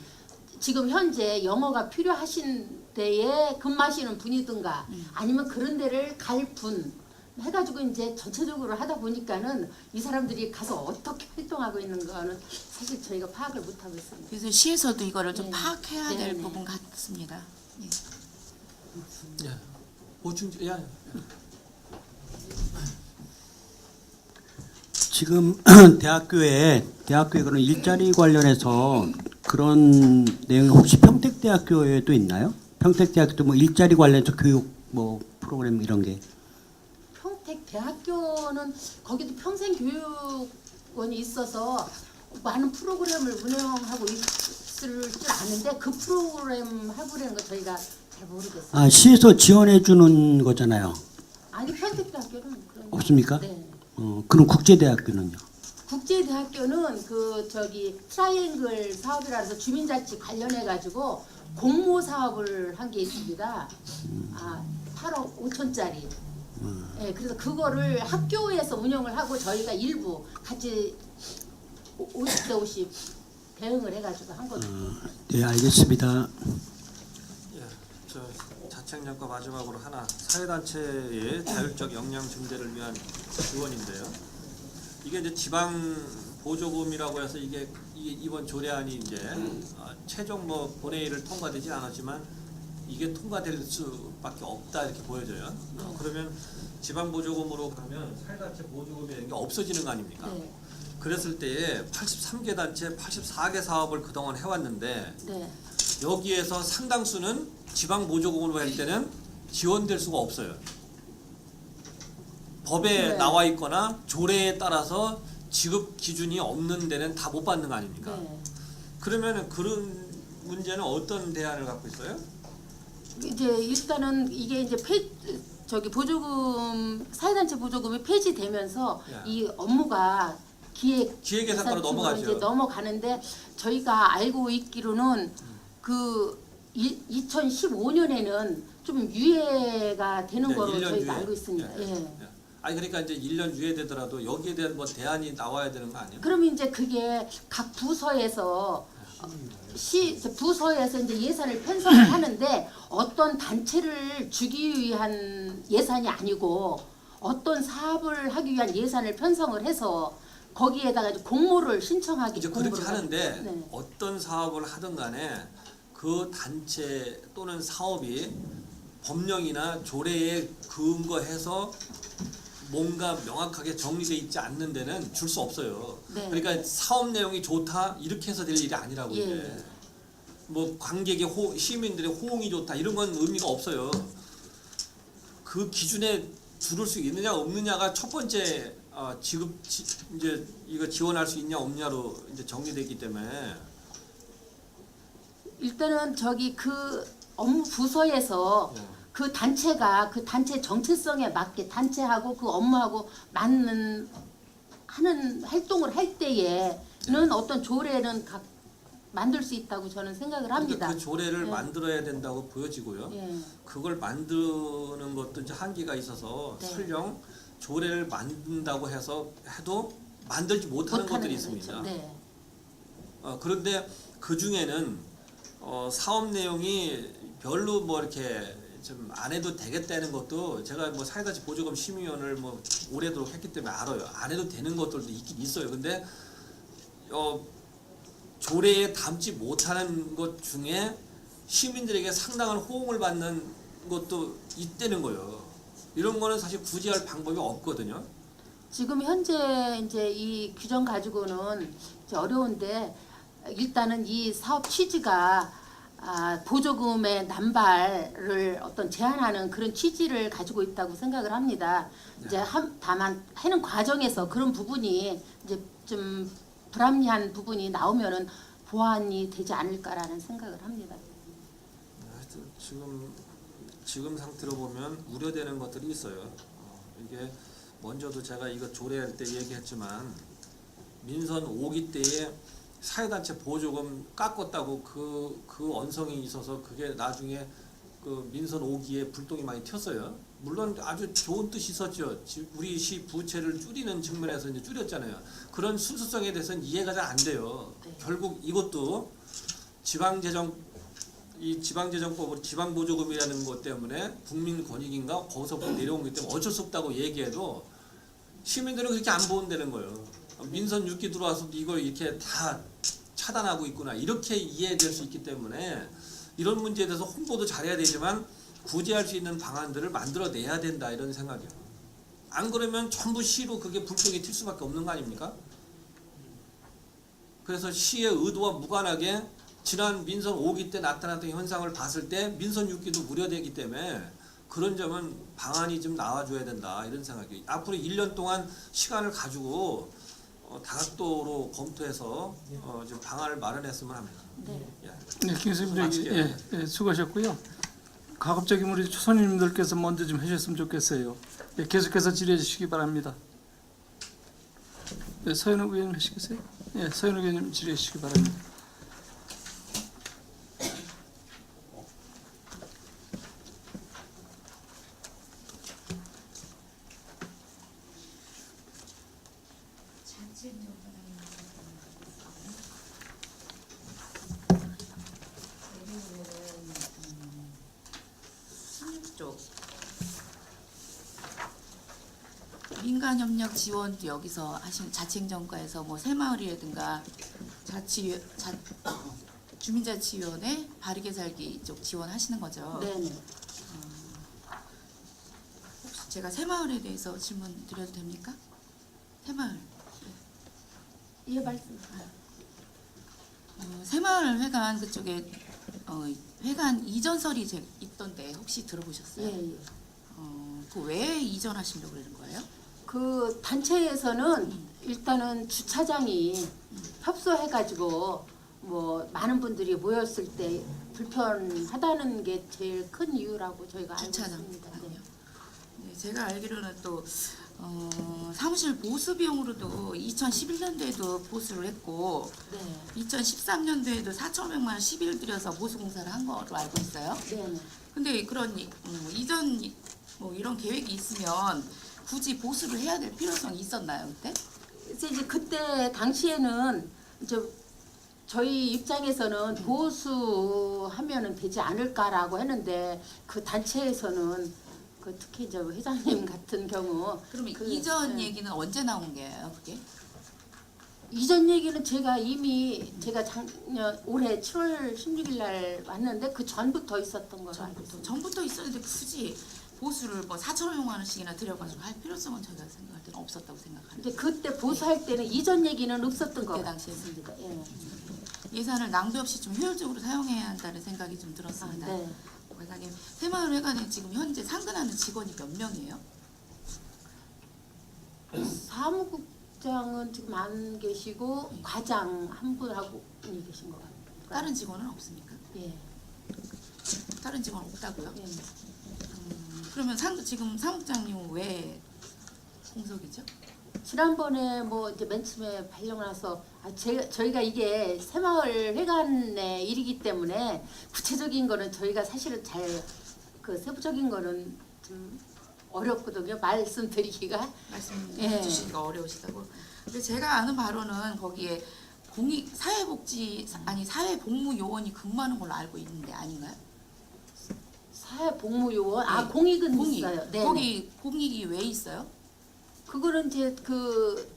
지금 현재 영어가 필요하신 데에 근무하시는 분이든가 아니면 그런 데를 갈 분 해가지고 이제 전체적으로 하다 보니까는 이 사람들이 가서 어떻게 활동하고 있는 거는 사실 저희가 파악을 못 하고 있습니다. 그래서 시에서도 이거를 좀 네. 파악해야 네, 될 네. 부분 같습니다. 예. 예. 보충 야. 지금 대학교에 그런 일자리 관련해서 그런 내용이 혹시 평택대학교에도 있나요? 평택대학교도 뭐 일자리 관련해서 교육 뭐 프로그램 이런 게. 평택대학교는 거기도 평생교육원이 있어서 많은 프로그램을 운영하고 있을 줄 아는데 그 프로그램 하고라는 거 저희가 잘 모르겠어요. 아, 시에서 지원해 주는 거잖아요. 아니 평택대학교는 그런 없습니까? 네. 그럼 국제대학교는요? 국제대학교는 그 저기 트라이앵글 사업이라 해서 주민자치 관련해 가지고 공모 사업을 한 게 있습니다. 8억 5천짜리. 예, 그래서 그거를 학교에서 운영을 하고 저희가 일부 같이 50대 50 대응을 해가지고 한 거죠. 네, 알겠습니다. 예, 저 자책령과 마지막으로 하나 사회단체의 자율적 역량 증대를 위한 지원인데요. 이게 이제 지방 보조금이라고 해서 이게 이번 조례안이 이제 최종 뭐 본회의를 통과되진 않았지만 이게 통과될 수밖에 없다 이렇게 보여져요. 그러면 지방 보조금으로 가면 사회단체 보조금이라는 게 없어지는 거 아닙니까? 네. 그랬을 때에 83개 단체 84개 사업을 그동안 해왔는데 네. 여기에서 상당수는 지방 보조금으로 할 때는 지원될 수가 없어요. 법에 네. 나와 있거나 조례에 따라서 지급 기준이 없는 데는 다 못 받는 거 아닙니까? 네. 그러면 그런 문제는 어떤 대안을 갖고 있어요? 이제 일단은 이게 이제 저기 보조금 사회단체 보조금이 폐지되면서 야. 이 업무가 기획예산과로 넘어가죠. 이제 넘어가는데 저희가 알고 있기로는 그 2015년에는 좀 유예가 되는 네, 거로 1년 저희가 유예. 알고 있습니다. 예. 예. 아니 그러니까 이제 1년 유예되더라도 여기에 대한 뭐 대안이 나와야 되는 거 아니에요? 그러면 이제 그게 각 부서에서 부서에서 이제 예산을 편성을 하는데 어떤 단체를 주기 위한 예산이 아니고 어떤 사업을 하기 위한 예산을 편성을 해서 거기에다가 이제 공모를 신청하기 이제 그렇게 공모를 하는데 네. 어떤 사업을 하든 간에 그 단체 또는 사업이 법령이나 조례에 근거해서 뭔가 명확하게 정리돼 있지 않는 데는 줄 수 없어요. 네. 그러니까 사업 내용이 좋다 이렇게 해서 될 일이 아니라고 예. 이제 뭐 관객의 시민들의 호응이 좋다 이런 건 의미가 없어요. 그 기준에 두를 수 있느냐 없느냐가 첫 번째 이제 이거 지원할 수 있냐 없냐로 이제 정리되기 때문에 일단은 저기 그 업무 부서에서 네. 그 단체가 그 단체 정체성에 맞게 단체하고 그 업무하고 맞는 하는 활동을 할 때에는 어떤 조례는 만들 수 있다고 저는 생각을 합니다. 그러니까 그 조례를 네. 만들어야 된다고 보여지고요. 예. 그걸 만드는 것도 이제 한계가 있어서 네. 설령 조례를 만든다고 해도 만들지 못하는 것들이 있습니다. 네. 그런데 그 중에는 사업 내용이 별로 뭐 이렇게 좀 안 해도 되겠다는 것도 제가 뭐 사회단체 보조금 심의위원을 뭐 오래도록 했기 때문에 알아요. 안 해도 되는 것들도 있긴 있어요. 근데 조례에 담지 못하는 것 중에 시민들에게 상당한 호응을 받는 것도 있다는 거예요. 이런 거는 사실 구제할 방법이 없거든요. 지금 현재 이제 이 규정 가지고는 이제 어려운데 일단은 이 사업 취지가 보조금의 남발을 어떤 제한하는 그런 취지를 가지고 있다고 생각을 합니다. 이제 다만 하는 과정에서 그런 부분이 이제 좀 불합리한 부분이 나오면은 보완이 되지 않을까라는 생각을 합니다. 하여튼 지금 상태로 보면 우려되는 것들이 있어요. 이게 먼저도 제가 이거 조례할 때 얘기했지만 민선 5기 때에 사회단체 보조금 깎았다고 그 언성이 있어서 그게 나중에 그 민선 5기에 불똥이 많이 튀었어요. 물론 아주 좋은 뜻이 있었죠. 우리 시 부채를 줄이는 측면에서 이제 줄였잖아요. 그런 순수성에 대해서는 이해가 잘 안 돼요. 네. 결국 이것도 지방재정 이 지방재정법으로 지방보조금이라는 것 때문에 국민권익인가 거기서부터 내려온 것 때문에 어쩔 수 없다고 얘기해도 시민들은 그렇게 안 보는다는 거예요. 민선 6기 들어와서도 이걸 이렇게 다 차단하고 있구나 이렇게 이해될 수 있기 때문에 이런 문제에 대해서 홍보도 잘해야 되지만 구제할 수 있는 방안들을 만들어내야 된다 이런 생각이에요. 안 그러면 전부 시로 그게 불똥이 튈 수밖에 없는 거 아닙니까? 그래서 시의 의도와 무관하게 지난 민선 5기 때 나타났던 현상을 봤을 때 민선 6기도 우려되기 때문에 그런 점은 방안이 좀 나와줘야 된다 이런 생각이에요. 앞으로 1년 동안 시간을 가지고 다각도로 검토해서 좀 방안을 마련했으면 합니다. 네. 예. 네, 김 교수님 마칠게요. 수고하셨고요. 가급적이면 우리 초선님들께서 먼저 좀 해주셨으면 좋겠어요. 예, 계속해서 질의해 주시기 바랍니다. 네, 서현욱 의원님 하시겠어요? 예, 서현욱 의원님 질의해 주시기 바랍니다. 쪽 민간협력 지원도 여기서 하시는 자치행정과에서 뭐 새마을이라든가 주민자치위원회 바르게 살기 쪽 지원하시는 거죠. 네네. 혹시 제가 새마을에 대해서 질문 드려도 됩니까? 새마을. 예, 말씀. 새마을 회관 그쪽에 회관 이전설이 있던데 혹시 들어보셨어요? 예, 예. 그 왜 이전하시려고 그러는 거예요? 그 단체에서는 일단은 주차장이 협소해가지고 뭐 많은 분들이 모였을 때 불편하다는 게 제일 큰 이유라고 저희가 알고 주차장. 있습니다. 네. 네, 제가 알기로는 또 사무실 보수 비용으로도 2011년도에도 보수를 했고 네. 2013년도에도 4,500만 원 10일 들여서 보수 공사를 한 거로 알고 있어요. 네. 근데 그런 이전 뭐 이런 계획이 있으면 굳이 보수를 해야 될 필요성이 있었나요 그때? 그래서 이제 그때 당시에는 이제 저희 입장에서는 보수하면은 되지 않을까라고 했는데 그 단체에서는 그 특히 이제 회장님 같은 경우 그러면 그, 이전 네. 얘기는 언제 나온 게예요 그게? 이전 얘기는 제가 이미 제가 작년 올해 7월 16일 날 왔는데 그 전부터 있었던 걸로 알고 있습니다. 전부터 있었는데 굳이 보수를 뭐 4,500만 원씩이나 들여가지고 할 필요성은 저희가 생각할 때는 없었다고 생각하는데 이제 그때 보수할 때는 이전 얘기는 없었던 것 그때 당시에 같습니다. 예. 예산을 낭비 없이 좀 효율적으로 사용해야 한다는 생각이 좀 들었습니다. 네. 회장님, 새마을 회관에 지금 현재 상근하는 직원이 몇 명이에요? 사무국장은 지금 안 계시고 과장 한 분하고 분이 계신 것 같아요. 다른 직원은 없습니까? 예. 다른 직원 없다고요? 예. 그러면 지금 사무국장님은 왜 공석이죠? 지난번에 뭐 이제 맨 처음에 발령나서 저희가 이게 새마을 회관의 일이기 때문에 구체적인 거는 저희가 사실은 잘 그 세부적인 거는 좀 어렵거든요. 말씀드리기가. 말씀해 주시기가 어려우시다고. 근데 제가 아는 바로는 거기에 사회복무요원이 근무하는 걸로 알고 있는데 아닌가요? 사회복무요원 네. 공익은 공익. 있어요. 네. 거기 공익이 왜 있어요? 그거는 이제 그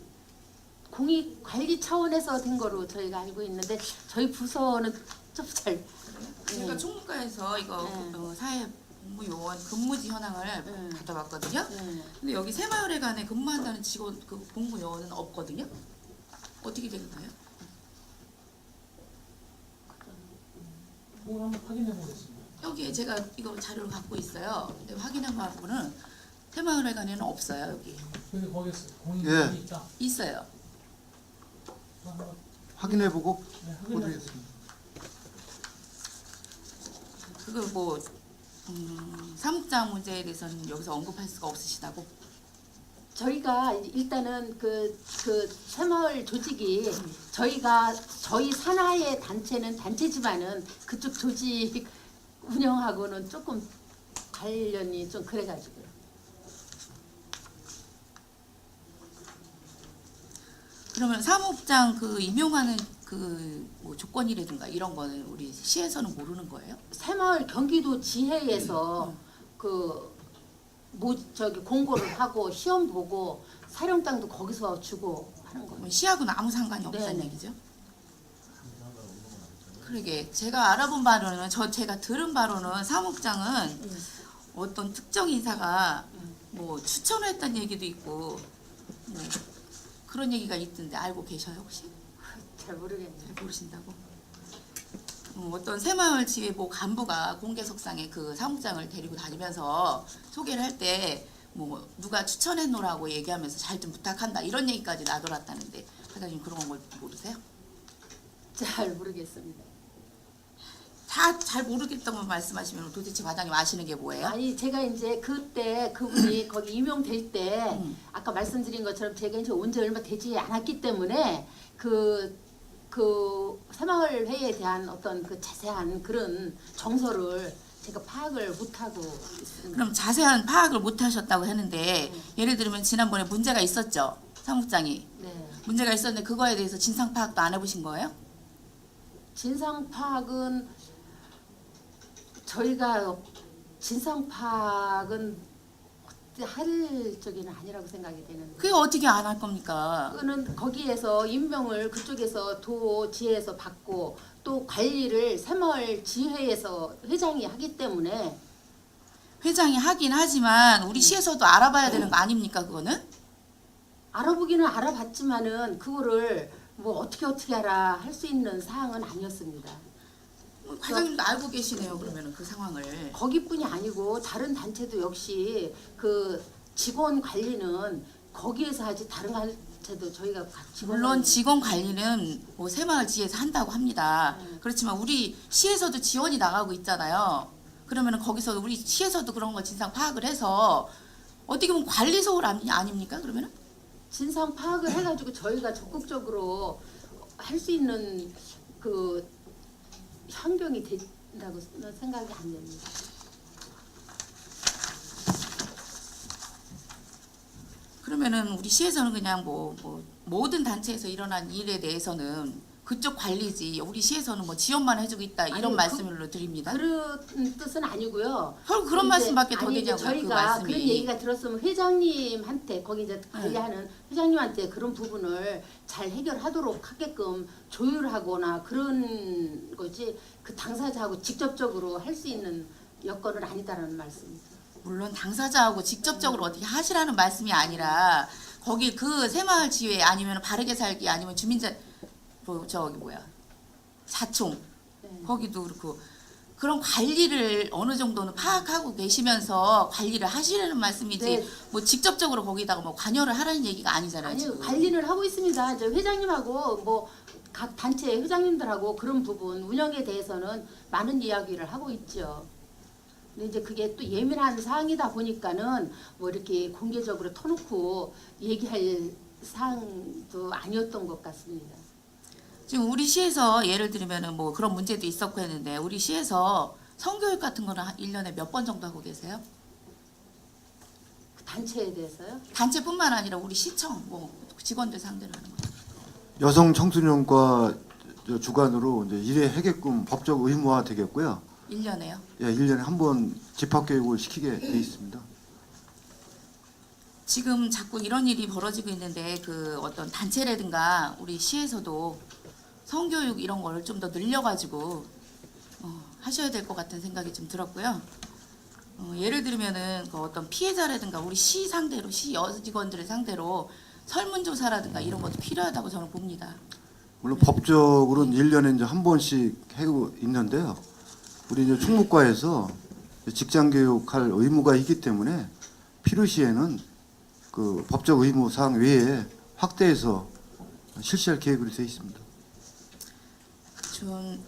공익 관리 차원에서 된 거로 저희가 알고 있는데 저희 부서는 좀 잘. 제가 총무과에서 이거 네. 사회복무요원 근무지 현황을 네. 받아봤거든요. 네. 근데 여기 새마을회관에 근무한다는 직원 그 복무요원은 없거든요. 어떻게 된 거예요? 그걸 한번 확인해 보겠습니다. 여기에 제가 이거 자료를 갖고 있어요. 근데 확인한 바로는 새마을회관에는 없어요. 여기 근데 거기에 공익이 예. 있다. 있어요. 한번 확인해보고 네, 확인해 보겠습니다. 그거 뭐 사무장 문제에 대해서는 여기서 언급할 수가 없으시다고? 저희가 일단은 그 새마을 조직이 저희 산하의 단체는 단체지만은 그쪽 조직 운영하고는 조금 관련이 좀 그래가지고요. 그러면 사무국장 그 임용하는 그 뭐 조건이라든가 이런 거는 우리 시에서는 모르는 거예요? 새마을 경기도 지회에서 저기 공고를 하고 시험 보고 사령 땅도 거기서 주고 하는 거예요. 그럼 시하고는 아무 상관이 없다는 네. 얘기죠? 그러게 제가 알아본 바로는 제가 들은 바로는 사무국장은 어떤 특정 인사가 뭐 추천을 했다는 얘기도 있고 뭐 그런 얘기가 있던데 알고 계셔요 혹시? 잘 모르겠네요. 잘 모르신다고? 어떤 새마을 지회 뭐 간부가 공개석상에 그 사무국장을 데리고 다니면서 소개를 할 때 뭐 누가 추천했노라고 얘기하면서 잘 좀 부탁한다 이런 얘기까지 나돌았다는데 과장님 그런 걸 모르세요? 잘 모르겠습니다. 다 잘 모르겠다고 말씀하시면 도대체 과장님 아시는 게 뭐예요? 아니 제가 이제 그때 그분이 거기 임용될 때 아까 말씀드린 것처럼 제가 이제 온 지 얼마 되지 않았기 때문에 그 새마을 회의에 대한 어떤 그 자세한 그런 정서를 제가 파악을 못하고 있습니다. 그럼 자세한 파악을 못 하셨다고 했는데 예를 들면 지난번에 문제가 있었죠. 사무국장이 네. 문제가 있었는데 그거에 대해서 진상 파악도 안 해보신 거예요? 진상 파악은 저희가 진상 파악은 그때 할 적에는 아니라고 생각이 되는데. 그게 어떻게 안 할 겁니까? 그거는 거기에서 임명을 그쪽에서 도지회에서 받고 또 관리를 새마을 지회에서 회장이 하기 때문에 회장이 하긴 하지만 우리 시에서도 알아봐야 되는 거 아닙니까 그거는? 알아보기는 알아봤지만은 그거를 뭐 어떻게 하라 할 수 있는 사항은 아니었습니다. 과장님도 알고 계시네요 그러면은 그 상황을. 거기뿐이 아니고 다른 단체도 역시 그 직원 관리는 거기에서 하지 다른 단체도 저희가 같이 물론 직원 관리는 뭐 새마을 지에서 한다고 합니다. 그렇지만 우리 시에서도 지원이 나가고 있잖아요. 그러면은 거기서 우리 시에서도 그런 거 진상 파악을 해서 어떻게 보면 관리 소홀 아닙니까 그러면은? 진상 파악을 해가지고 저희가 적극적으로 할 수 있는 그 환경이 된다고 생각이 안 됩니다. 그러면은 우리 시에서는 그냥 뭐 모든 단체에서 일어난 일에 대해서는 그쪽 관리지 우리 시에서는 뭐 지원만 해주고 있다 이런 아니, 말씀으로 드립니다. 그런 뜻은 아니고요. 결국 그런 이제 말씀밖에 더 아니, 이제 되냐고요 그 저희가 말씀이. 그런 얘기가 들었으면 회장님한테 거기 이제 관리하는 회장님한테 그런 부분을 잘 해결하도록 하게끔 조율하거나 그런 거지 그 당사자하고 직접적으로 할 수 있는 여건은 아니다라는 말씀입니다. 물론 당사자하고 직접적으로 어떻게 하시라는 말씀이 아니라 거기 그 새마을 지회 아니면 바르게 살기 아니면 주민자 뭐 저기 뭐야 사총 네. 거기도 그렇고 그런 관리를 어느 정도는 파악하고 계시면서 관리를 하시라는 말씀이지 네. 뭐 직접적으로 거기다가 뭐 관여를 하라는 얘기가 아니잖아요. 아니 지금. 관리는 하고 있습니다. 이제 회장님하고 뭐 각 단체 회장님들하고 그런 부분 운영에 대해서는 많은 이야기를 하고 있죠. 근데 이제 그게 또 예민한 사항이다 보니까는 뭐 이렇게 공개적으로 터놓고 얘기할 사항도 아니었던 것 같습니다. 지금 우리 시에서 예를 들면은 뭐 그런 문제도 있었고 했는데 우리 시에서 성교육 같은 거는 1년에 몇 번 정도 하고 계세요? 그 단체에 대해서요? 단체뿐만 아니라 우리 시청 뭐 직원들 상대로 하는 거. 여성 청소년과 주관으로 이제 일회 회계금 법적 의무화 되겠고요. 1년에요? 예, 1년에 한 번 집합 교육을 시키게 돼 있습니다. 지금 자꾸 이런 일이 벌어지고 있는데 그 어떤 단체라든가 우리 시에서도 성교육 이런 거를 좀 더 늘려가지고 하셔야 될 것 같은 생각이 좀 들었고요. 예를 들면은 그 어떤 피해자라든가 우리 시 상대로 시 여직원들을 상대로 설문조사라든가 이런 것도 필요하다고 저는 봅니다. 물론 법적으로는 1년에 이제 한 번씩 하고 있는데요. 우리 이제 충무과에서 직장 교육할 의무가 있기 때문에 필요시에는 그 법적 의무 사항 외에 확대해서 실시할 계획으로 되어 있습니다. 좀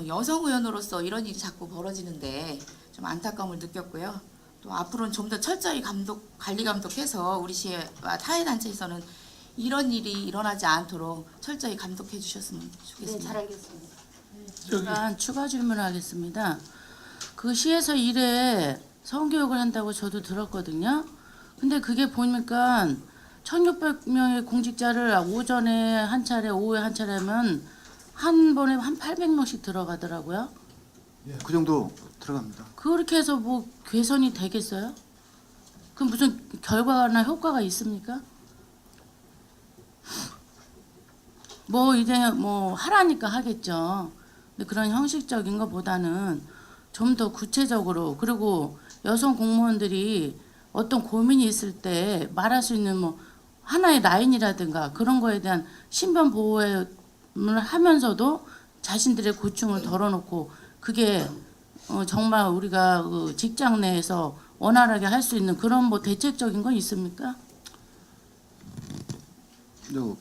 여성 의원으로서 이런 일이 자꾸 벌어지는데 좀 안타까움을 느꼈고요. 또 앞으로는 좀 더 철저히 관리 감독해서 우리 시와 타회 단체에서는 이런 일이 일어나지 않도록 철저히 감독해 주셨으면 네, 좋겠습니다. 잘 알겠습니다. 잠깐 추가 질문하겠습니다. 그 시에서 일에 성교육을 한다고 저도 들었거든요. 근데 그게 보니까 1,600명의 공직자를 오전에 한 차례, 오후에 한 차례 하면 한 번에 한 800명씩 들어가더라고요. 그 정도 들어갑니다. 그렇게 해서 뭐 개선이 되겠어요? 그럼 무슨 결과나 효과가 있습니까? 뭐 이제 뭐 하라니까 하겠죠. 근데 그런 형식적인 것보다는 좀 더 구체적으로, 그리고 여성 공무원들이 어떤 고민이 있을 때 말할 수 있는 뭐 하나의 라인이라든가 그런 거에 대한 신변 보호를 하면서도 자신들의 고충을 덜어놓고, 그게 정말 우리가 그 직장 내에서 원활하게 할 수 있는 그런 뭐 대책적인 건 있습니까?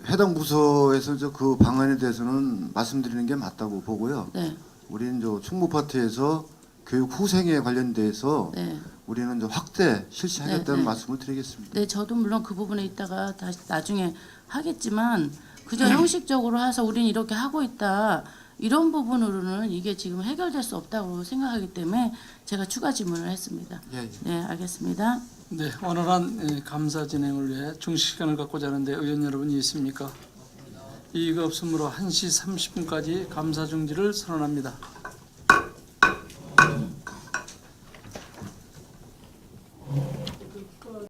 해당 부서에서 그 방안에 대해서는 말씀드리는 게 맞다고 보고요. 네, 우리는 충무 파트에서 교육 후생에 관련돼서 네. 우리는 확대 실시하겠다는 네. 말씀을 드리겠습니다. 네, 저도 물론 그 부분에 있다가 다시 나중에 하겠지만 그저 형식적으로 해서 우리는 이렇게 하고 있다, 이런 부분으로는 이게 지금 해결될 수 없다고 생각하기 때문에 제가 추가 질문을 했습니다. 예, 예. 네, 알겠습니다. 네, 원활한 감사 진행을 위해 중식 시간을 갖고자 하는데 의원 여러분이 있습니까? 이의가 없으므로 1시 30분까지 감사 중지를 선언합니다.